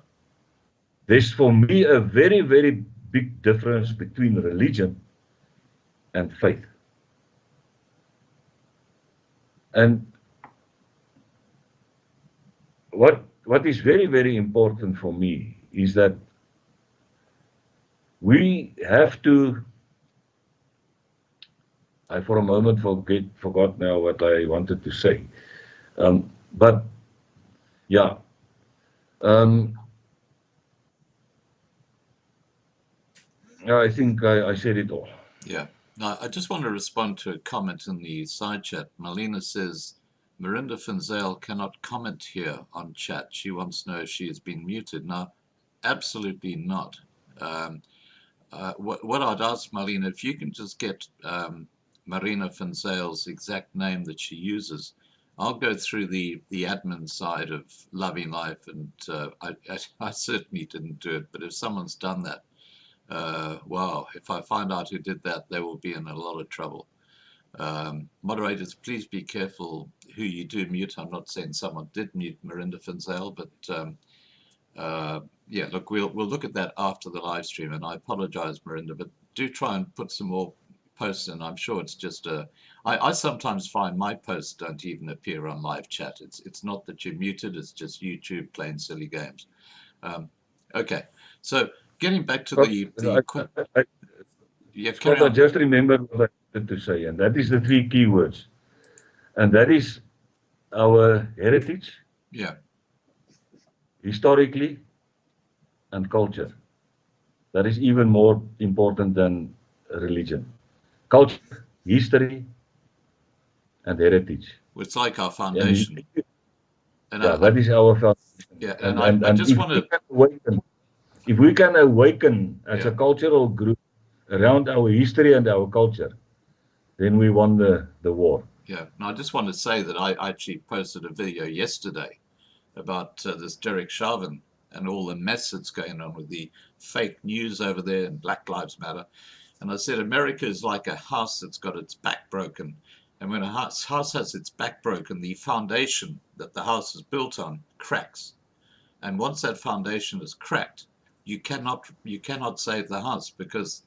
There's for me a very, very big difference between religion and faith. And what is very, very important for me is that we have to, I for a moment forgot now what I wanted to say. But yeah, I think I said it all. Yeah. Now, I just want to respond to a comment in the side chat. Marlena says, Marinda van Zyl cannot comment here on chat. She wants to know if she has been muted. Now, absolutely not. What I'd ask Marlena, if you can just get Marina van Zyl's exact name that she uses, I'll go through the admin side of Loving Life, and I certainly didn't do it, but if someone's done that, wow, if I find out who did that, they will be in a lot of trouble. Moderators, please be careful who you do mute. I'm not saying someone did mute Marinda van Zyl, but yeah, look, we'll look at that after the live stream, and I apologize, Marinda, but do try and put some more posts in. I'm sure it's just I sometimes find my posts don't even appear on live chat. It's not that you're muted, it's just YouTube playing silly games. Okay, so getting back to carry I on. just remembered what I wanted to say, and that is the 3 keywords. And that is our heritage, Yeah, historically, and culture. That is even more important than religion. Culture, history, and heritage. it's like our foundation. And that is our foundation. Yeah, and I just want to... If we can awaken as a cultural group around our history and our culture, then we won the war. Yeah, and I just want to say that I actually posted a video yesterday about this Derek Chauvin and all the mess that's going on with the fake news over there and Black Lives Matter. And I said America is like a house that's got its back broken. And when a house has its back broken, the foundation that the house is built on cracks. And once that foundation is cracked, you cannot save the house, because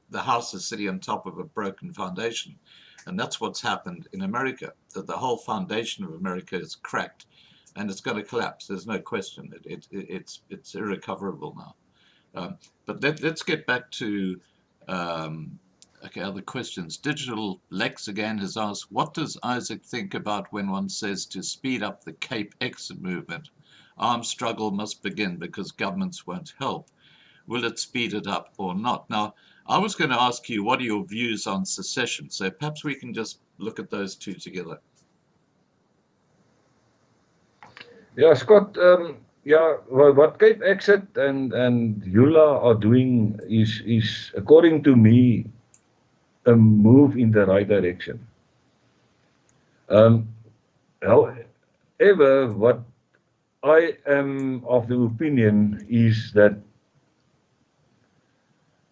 the house is sitting on top of a broken foundation. And that's what's happened in America, that the whole foundation of America is cracked, and it's going to collapse. There's no question. It's irrecoverable now. But let's get back to okay, other questions. Digital Lex again has asked, what does Isaac think about when one says to speed up the Cape exit movement? Armed struggle must begin because governments won't help. Will it speed it up or not? Now, I was going to ask you, what are your views on secession? So perhaps we can just look at those two together. Yeah, Scott, what Cape Exit and EULA are doing is, according to me, a move in the right direction. However, what I am of the opinion is that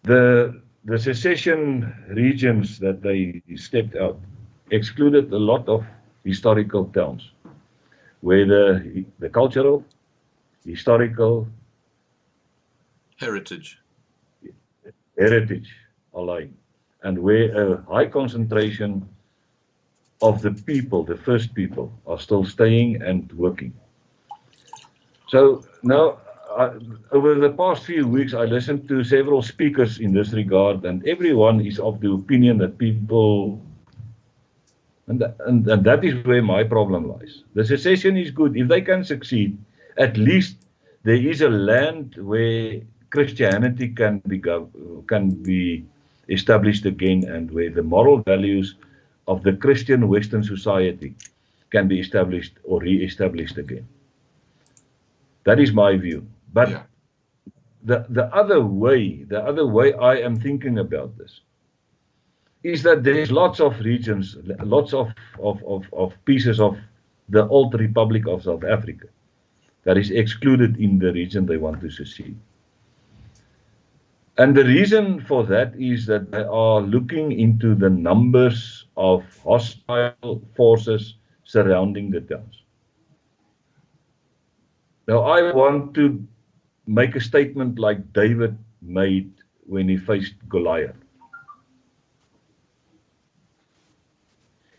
the secession regions that they stepped out excluded a lot of historical towns, where the cultural, historical heritage are lying, and where a high concentration of the people, the first people, are still staying and working. So now, over the past few weeks, I listened to several speakers in this regard, and everyone is of the opinion that people, and that is where my problem lies. The secession is good. If they can succeed, at least there is a land where Christianity can be established again, and where the moral values of the Christian Western society can be established or re-established again. That is my view. But the other way I am thinking about this is that there's lots of regions, lots of pieces of the old Republic of South Africa that is excluded in the region they want to secede. And the reason for that is that they are looking into the numbers of hostile forces surrounding the towns. Now, I want to make a statement like David made when he faced Goliath.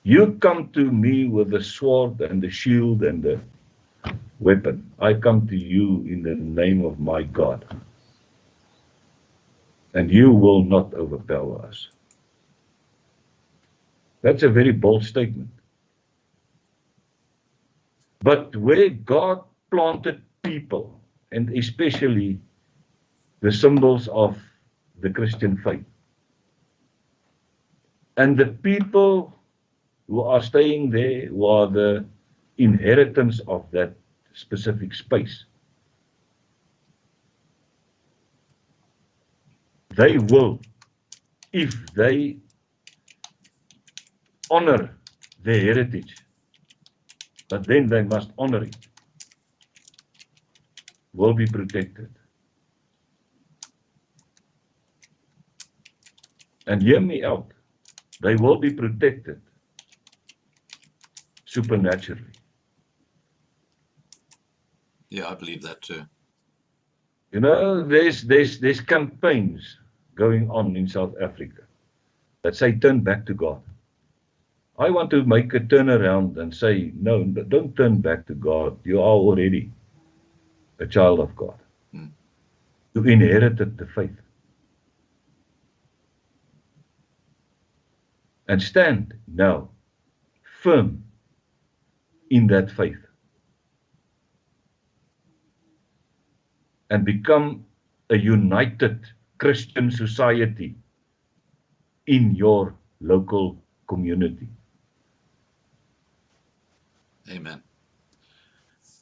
You come to me with the sword and the shield and the weapon. I come to you in the name of my God. And you will not overpower us. That's a very bold statement. But where God planted people, and especially the symbols of the Christian faith, and the people who are staying there, who are the inheritance of that specific space, they will, if they honor their heritage, but then they must honor it, will be protected. And hear me out, they will be protected supernaturally. Yeah, I believe that too. You know, there's campaigns going on in South Africa that say turn back to God. I want to make a turnaround and say, no, don't turn back to God. You are already a child of God. You inherited the faith. And stand now firm in that faith. And become a united Christian society in your local community. Amen.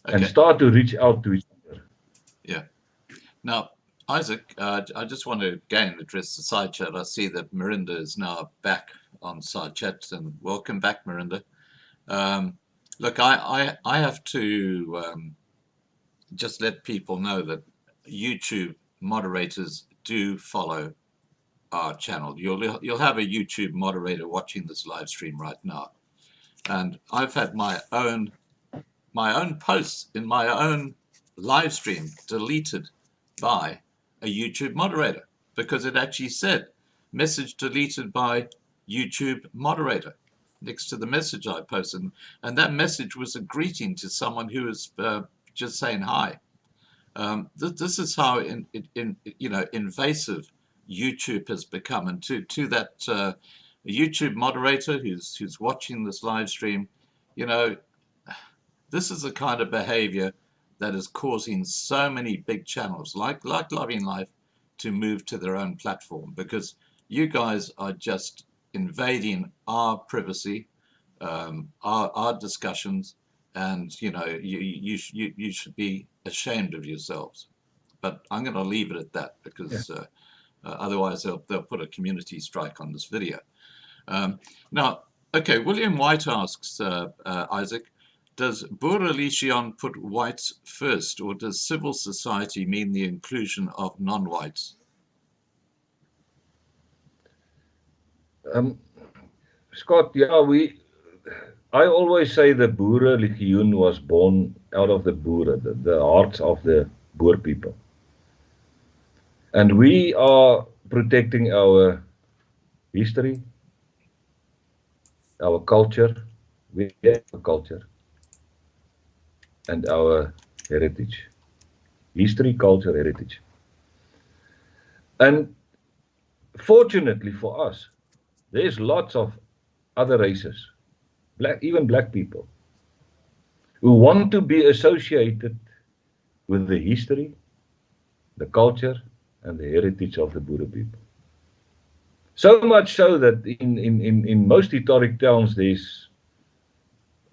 And Okay. start to reach out to each other. Yeah. Now, Isaac, I just want to again address the side chat. I see that Mirinda is now back on side chat, and welcome back, Mirinda. Look, I have to just let people know that YouTube moderators do follow our channel. You'll have a YouTube moderator watching this live stream right now, and I've had my own posts in my own live stream deleted by a YouTube moderator because it actually said message deleted by YouTube moderator next to the message I posted, and that message was a greeting to someone who was just saying hi. This is how invasive YouTube has become, and to that YouTube moderator who's watching this live stream, this is the kind of behavior that is causing so many big channels like Loving Life to move to their own platform, because you guys are just invading our privacy, our discussions, and you should be ashamed of yourselves. But I'm going to leave it at that because otherwise they'll put a community strike on this video. Now, okay, William White asks, Isaac, does Boerelegioen put whites first, or does civil society mean the inclusion of non-whites? Scott, I always say the Boerelegioen was born out of the Boere, the hearts of the Boer people. And we are protecting our history, our culture, we have a culture, and our heritage. History, culture, heritage. And fortunately for us, there's lots of other races, even black people, who want to be associated with the history, the culture, and the heritage of the Boer people. So much so that in most historic towns, there's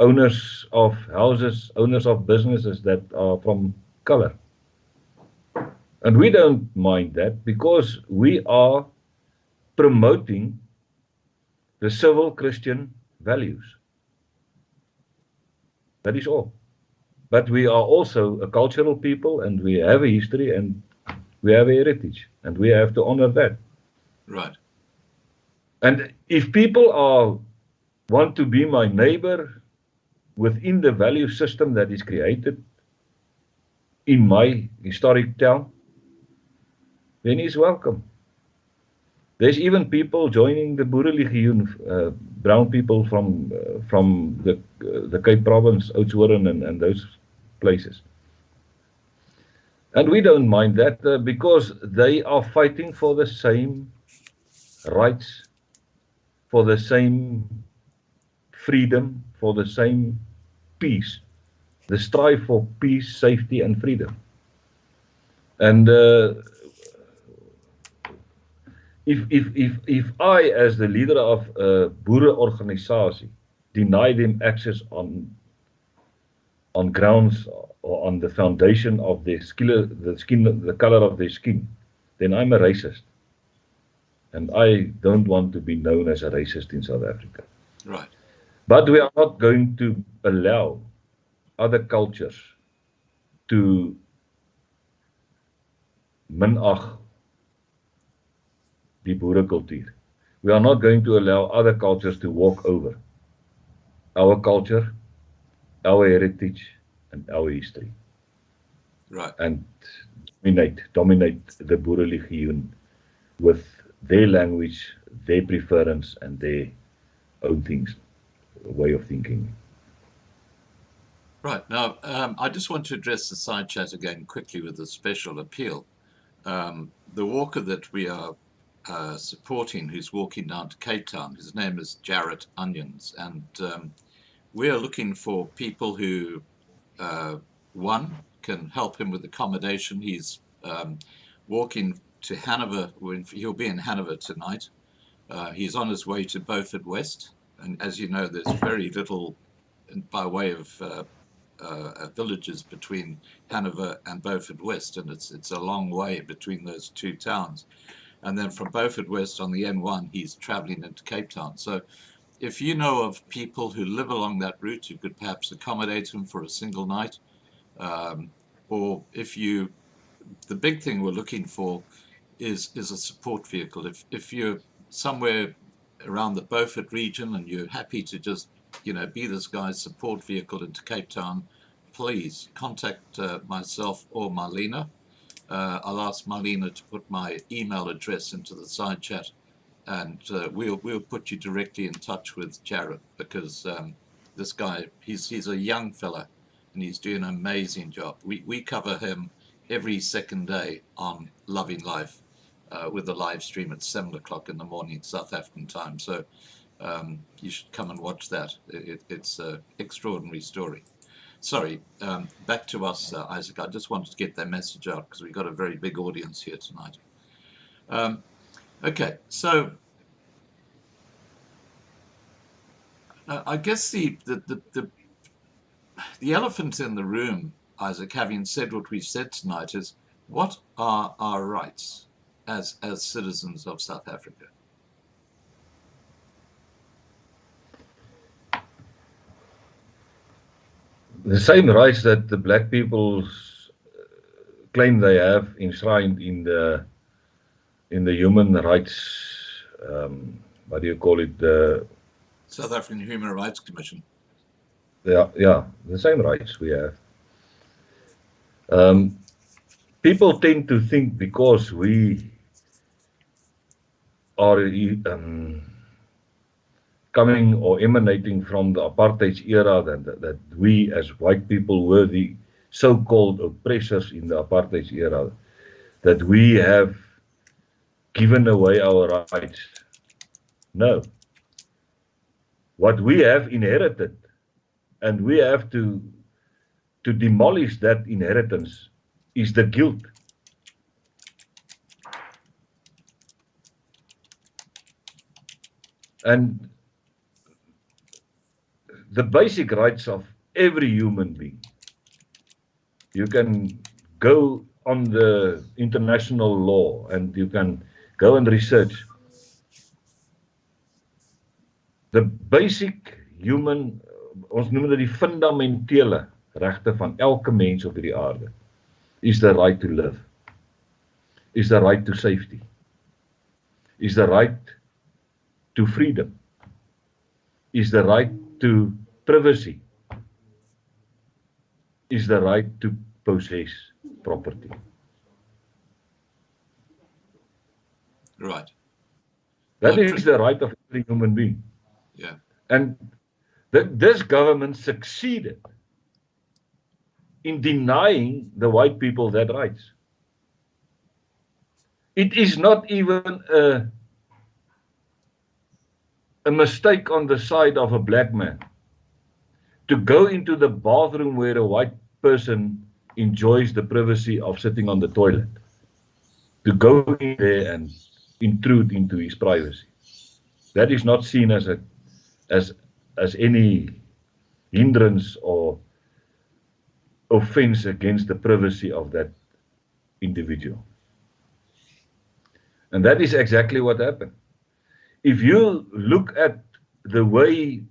owners of houses, owners of businesses that are from color. And we don't mind that because we are promoting the civil Christian values. That is all. But we are also a cultural people, and we have a history, and we have a heritage, and we have to honor that. Right. And if people want to be my neighbor within the value system that is created in my historic town, then he's welcome. There's even people joining the Boerelegioen, brown people from the Cape Province, Oudtshoorn and those places. And we don't mind that because they are fighting for the same rights, for the same freedom, for the same peace. The strive for peace, safety and freedom. And if I, as the leader of a boereorganisasie, deny them access on grounds or on the foundation of their the color of their skin, then I'm a racist. And I don't want to be known as a racist in South Africa. Right. But we are not going to allow other cultures to minag die boerekultuur. We are not going to allow other cultures to walk over our culture, our heritage, and our history. Right. And dominate the Boerelegioen with their language, their preference, and their own things, way of thinking. Right. Now, I just want to address the side chat again quickly with a special appeal. The walker that we are supporting, who's walking down to Cape Town, his name is Jarrett Onions, and we are looking for people who, one, can help him with accommodation. He's walking to Hanover. He'll be in Hanover tonight. He's on his way to Beaufort West, and as you know, there's very little by way of villages between Hanover and Beaufort West, and it's a long way between those two towns. And then from Beaufort West on the N1, he's traveling into Cape Town. So if you know of people who live along that route, you could perhaps accommodate them for a single night. Or if you, the big thing we're looking for is a support vehicle. If you're somewhere around the Beaufort region and you're happy to just, be this guy's support vehicle into Cape Town, please contact myself or Marlena. I'll ask Marlena to put my email address into the side chat, and we'll put you directly in touch with Jared, because this guy, he's a young fella and he's doing an amazing job. We cover him every second day on Loving Life with a live stream at 7 o'clock in the morning South African time. So you should come and watch that. It's an extraordinary story. Sorry, back to us, Isaac. I just wanted to get that message out because we've got a very big audience here tonight. Okay, so I guess the elephant in the room, Isaac, having said what we've said tonight, is what are our rights as citizens of South Africa? The same rights that the black people claim they have enshrined in the human rights, what do you call it? The South African Human Rights Commission. Yeah, the same rights we have. People tend to think because we are coming or emanating from the apartheid era, that we as white people were the so-called oppressors in the apartheid era, that we have given away our rights. No. What we have inherited, and we have to demolish that inheritance, is the guilt. And the basic rights of every human being. You can go on the international law and you can go and research. the basic human, ons noem dit die fundamentele regte van elke mens op hierdie aarde, is the right to live, is the right to safety, is the right to freedom, is the right to privacy, is the right to possess property. Right. That is the right of every human being. Yeah. And this government succeeded in denying the white people that rights. It is not even a mistake on the side of a black man to go into the bathroom where a white person enjoys the privacy of sitting on the toilet, to go in there and intrude into his privacy. That is not seen as any hindrance or offense against the privacy of that individual. And that is exactly what happened. If you look at the way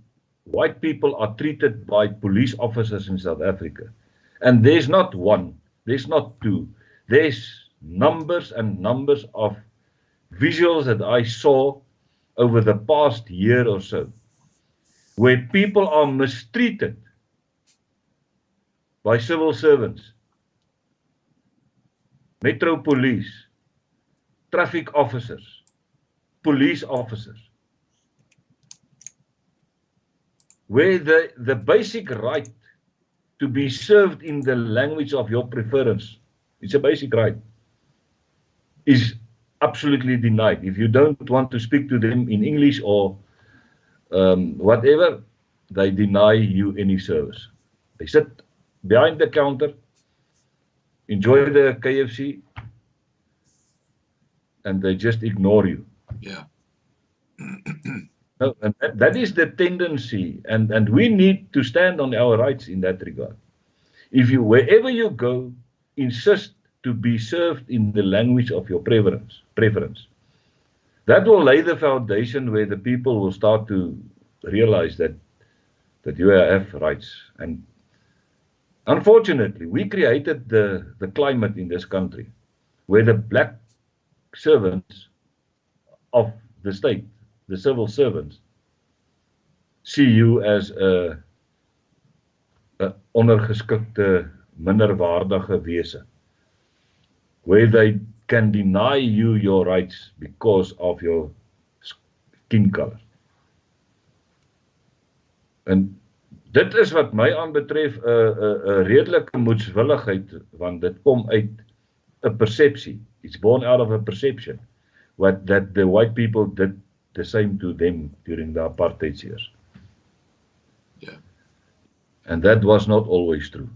white people are treated by police officers in South Africa, and there's not one, there's not two, there's numbers and numbers of visuals that I saw over the past year or so, where people are mistreated by civil servants, metro police, traffic officers, police officers, where the basic right to be served in the language of your preference, it's a basic right, is absolutely denied. If you don't want to speak to them in English or whatever, they deny you any service. They sit behind the counter, enjoy the KFC, and they just ignore you. Yeah. No, and that is the tendency, and we need to stand on our rights in that regard. If you, wherever you go, insist to be served in the language of your preference, that will lay the foundation where the people will start to realize that you have rights. And unfortunately, we created the climate in this country where the black servants of the state, the civil servants, see you as a ondergeskikte, minderwaardige wese, where they can deny you your rights because of your skin color. En dit is wat my aanbetref 'n redelike moedswilligheid, want dit kom uit 'n persepsie. It's born out of a perception that the white people did the same to them during the apartheid years. Yeah. And that was not always true.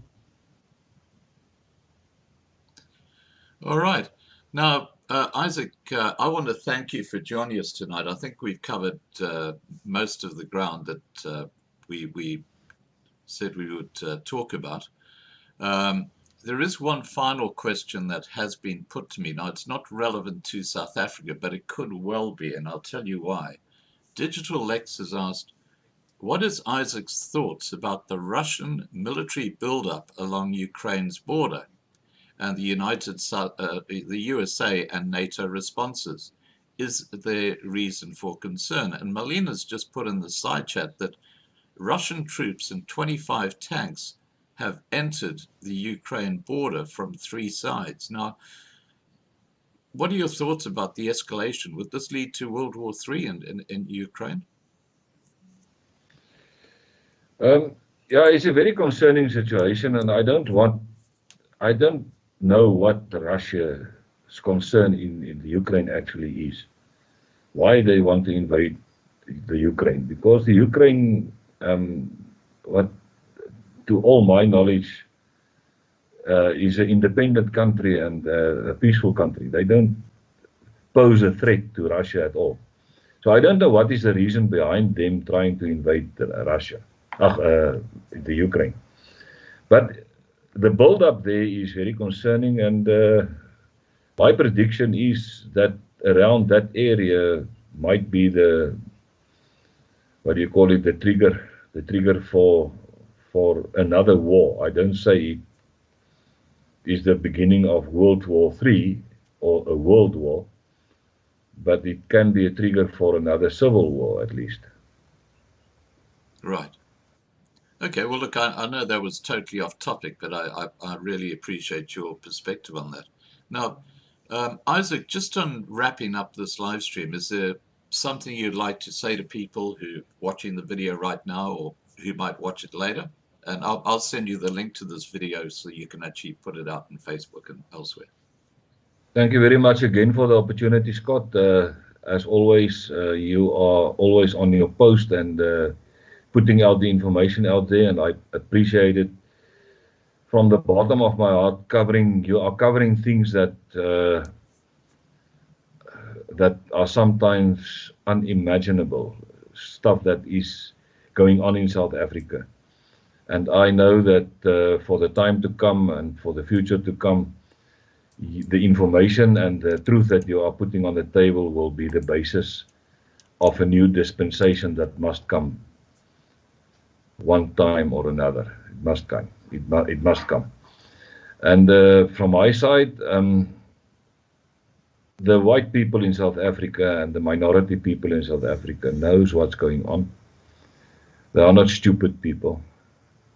All right. Now, Isaac, I want to thank you for joining us tonight. I think we've covered most of the ground that we said we would talk about. There is one final question that has been put to me. Now, it's not relevant to South Africa, but it could well be, and I'll tell you why. Digital Lex has asked, what is Isaac's thoughts about the Russian military buildup along Ukraine's border and the USA and NATO responses? Is there reason for concern? And Malina's just put in the side chat that Russian troops and 25 tanks have entered the Ukraine border from 3 sides. Now, what are your thoughts about the escalation? Would this lead to World War III in Ukraine? Yeah, it's a very concerning situation, and I don't know what Russia's concern in the Ukraine actually is. Why they want to invade the Ukraine? Because the Ukraine, to all my knowledge, is an independent country and a peaceful country. They don't pose a threat to Russia at all. So I don't know what is the reason behind them trying to invade Russia, the Ukraine. But the build-up there is very concerning, and my prediction is that around that area might be what do you call it, the trigger for another war. I don't say it is the beginning of World War III or a world war, but it can be a trigger for another civil war at least. Right. Okay, well, look, I know that was totally off topic, but I really appreciate your perspective on that. Now, Isaac, just on wrapping up this live stream, is there something you'd like to say to people who are watching the video right now or who might watch it later? And I'll send you the link to this video so you can actually put it out on Facebook and elsewhere. Thank you very much again for the opportunity, Scott. As always, you are always on your post and putting out the information out there, and I appreciate it from the bottom of my heart. You are covering things that are sometimes unimaginable, stuff that is going on in South Africa. And I know that for the time to come and for the future to come, the information and the truth that you are putting on the table will be the basis of a new dispensation that must come one time or another. It must come. It must come. And from my side, the white people in South Africa and the minority people in South Africa knows what's going on. They are not stupid people.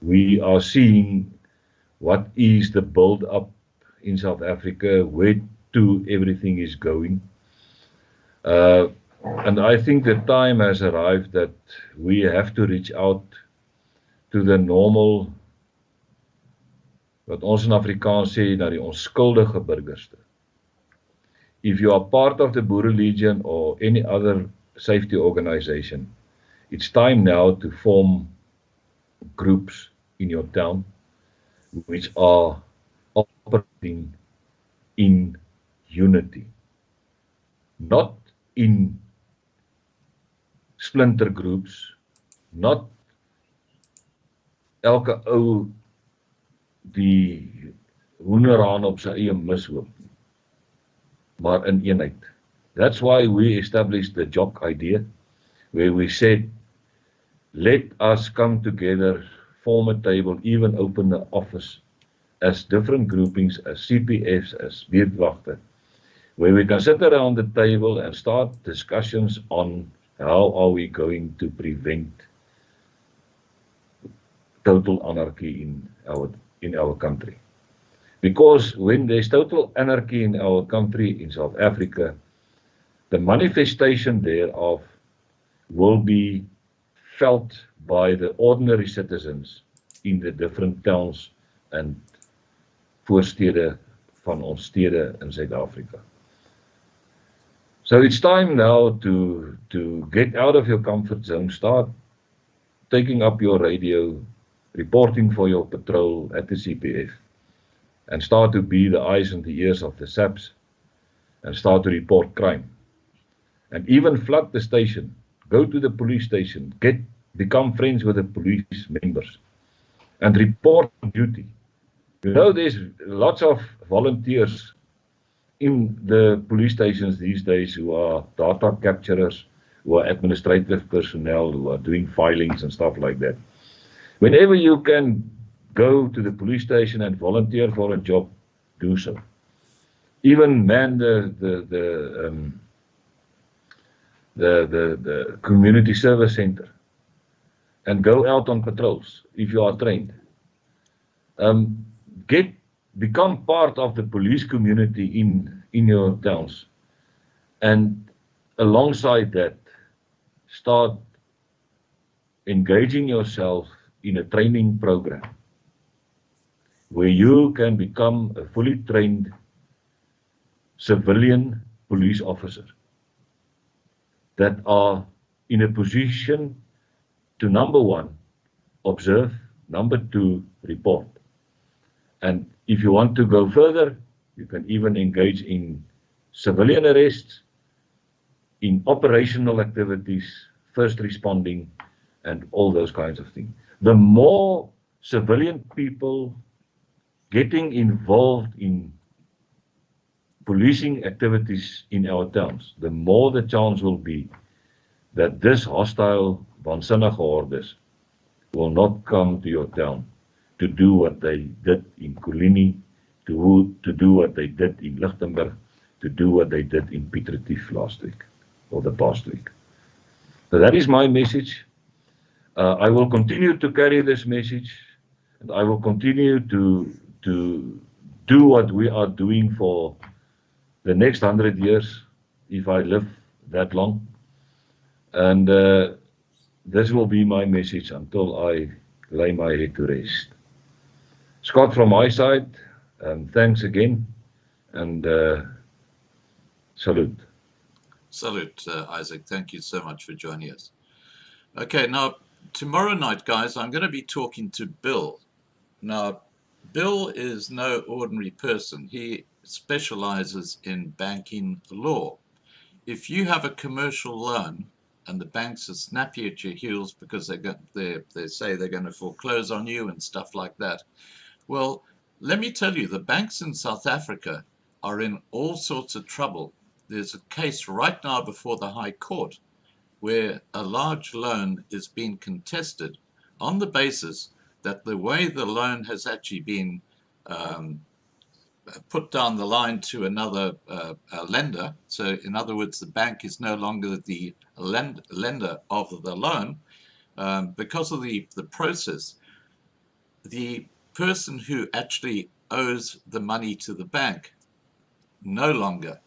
We are seeing what is the build-up in South Africa, where to everything is going. And I think the time has arrived that we have to reach out to the normal, wat ons in Afrikaans sê, na die onskuldige burgers. If you are part of the Boerelegioen or any other safety organization, it's time now to form groups in your town which are operating in unity, not in splinter groups, not elke ou die hoenderhaan op sy eie mishoop, maar in eenheid. That's why we established the JOC idea, where we said, let us come together, form a table, even open the office as different groupings, as CPFs, as buurtwagte, where we can sit around the table and start discussions on how are we going to prevent total anarchy in our country. Because when there's total anarchy in our country, in South Africa, the manifestation thereof will be felt by the ordinary citizens in the different towns and voorstede van ons stede in Suid-Afrika. So it's time now to get out of your comfort zone, start taking up your radio, reporting for your patrol at the CPF, and start to be the eyes and the ears of the SAPS, and start to report crime. And even flood the station, go to the police station, become friends with the police members, and report on duty. You know, there's lots of volunteers in the police stations these days who are data capturers, who are administrative personnel, who are doing filings and stuff like that. Whenever you can go to the police station and volunteer for a job, do so. Even man the community service center and go out on patrols if you are trained. Become part of the police community in your towns, and alongside that, start engaging yourself in a training program where you can become a fully trained civilian police officer that are in a position to, number one, observe, number two, report. And if you want to go further, you can even engage in civilian arrests, in operational activities, first responding, and all those kinds of things. The more civilian people getting involved in policing activities in our towns, the more the chance will be that this hostile waansinnige hordes will not come to your town to do what they did in Colini, to do what they did in Lichtenburg, to do what they did in Piet Retief last week, or the past week. So that is my message. I will continue to carry this message, and I will continue to do what we are doing for the next 100 years, if I live that long. And this will be my message until I lay my head to rest. Scott, from my side, thanks again, and salute. Salute, Isaac. Thank you so much for joining us. Okay, now, tomorrow night, guys, I'm going to be talking to Bill. Now, Bill is no ordinary person. He specializes in banking law. If you have a commercial loan and the banks are snappy at your heels because they say they're going to foreclose on you and stuff like that, well, let me tell you, the banks in South Africa are in all sorts of trouble. There's a case right now before the High Court where a large loan is being contested on the basis that the way the loan has actually been put down the line to another lender, so in other words, the bank is no longer the lender of the loan, because of the process, the person who actually owes the money to the bank no longer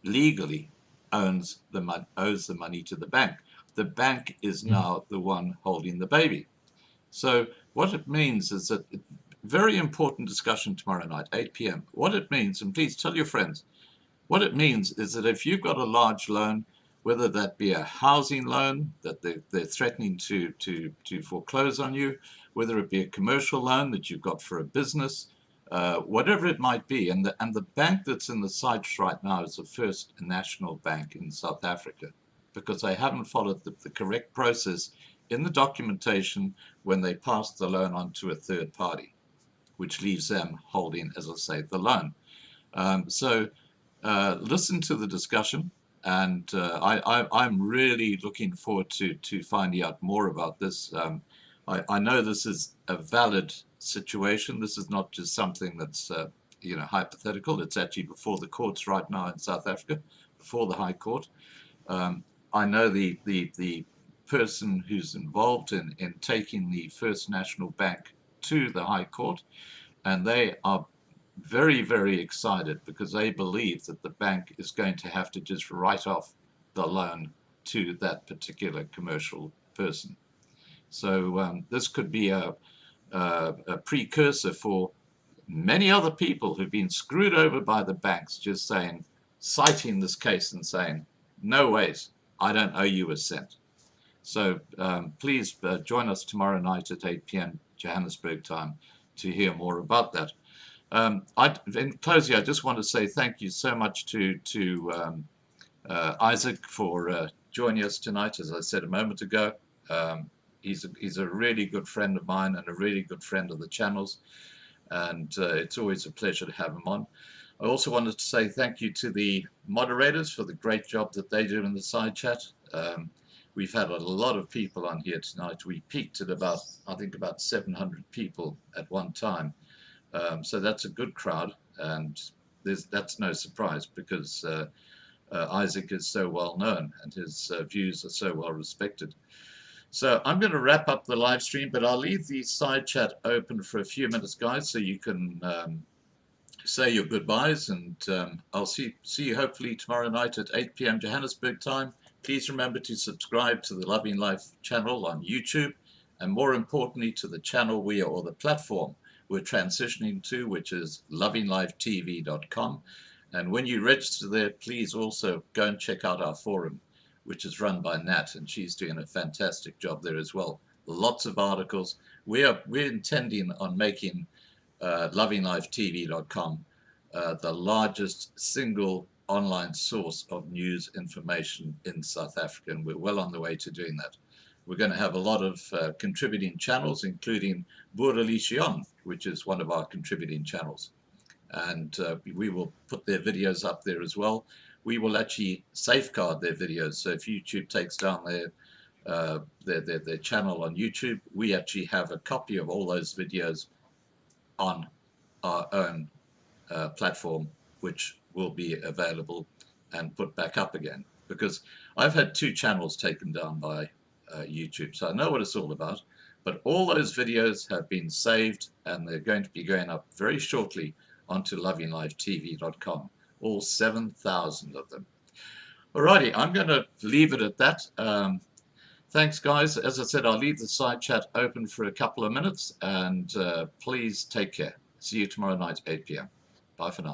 legally owes the money to the bank. The bank is now the one holding the baby. So what it means is that, very important discussion tomorrow night, 8 p.m. What it means, and please tell your friends, what it means is that if you've got a large loan, whether that be a housing loan that they're threatening to foreclose on you, whether it be a commercial loan that you've got for a business, whatever it might be, and the bank that's in the sights right now is the First National Bank in South Africa, because they haven't followed the correct process in the documentation when they passed the loan on to a third party, which leaves them holding, as I say, the loan. So listen to the discussion, and I'm really looking forward to finding out more about this. I know this is a valid situation. This is not just something that's hypothetical. It's actually before the courts right now in South Africa, before the High Court. I know the person who's involved in taking the First National Bank to the High Court, and they are very, very excited because they believe that the bank is going to have to just write off the loan to that particular commercial person. So this could be a precursor for many other people who've been screwed over by the banks, just citing this case and saying, no ways, I don't owe you a cent. So please join us tomorrow night at 8 p.m. Johannesburg time to hear more about that. In closing, I just want to say thank you so much to Isaac for joining us tonight. As I said a moment ago, he's a really good friend of mine and a really good friend of the channel's, and it's always a pleasure to have him on. I also wanted to say thank you to the moderators for the great job that they do in the side chat. We've had a lot of people on here tonight. We peaked at I think about 700 people at one time. So that's a good crowd, and that's no surprise because Isaac is so well known and his views are so well respected. So I'm going to wrap up the live stream, but I'll leave the side chat open for a few minutes, guys, so you can say your goodbyes, and I'll see you hopefully tomorrow night at 8 p.m. Johannesburg time. Please remember to subscribe to the Loving Life channel on YouTube, and more importantly to the channel or the platform we're transitioning to, which is lovinglifetv.com. And when you register there, please also go and check out our forum, which is run by Nat, and she's doing a fantastic job there as well. Lots of articles. We're intending on making lovinglifetv.com the largest single online source of news information in South Africa, and we're well on the way to doing that. We're going to have a lot of contributing channels, including Boerelegioen, which is one of our contributing channels. And we will put their videos up there as well. We will actually safeguard their videos. So if YouTube takes down their channel on YouTube. We actually have a copy of all those videos on our own platform, which will be available and put back up again, because I've had 2 channels taken down by YouTube, so I know what it's all about. But all those videos have been saved, and they're going to be going up very shortly onto lovinglivetv.com, all 7,000 of them. Alrighty, I'm going to leave it at that. Thanks, guys. As I said, I'll leave the side chat open for a couple of minutes, and please take care. See you tomorrow night, 8 p.m. Bye for now.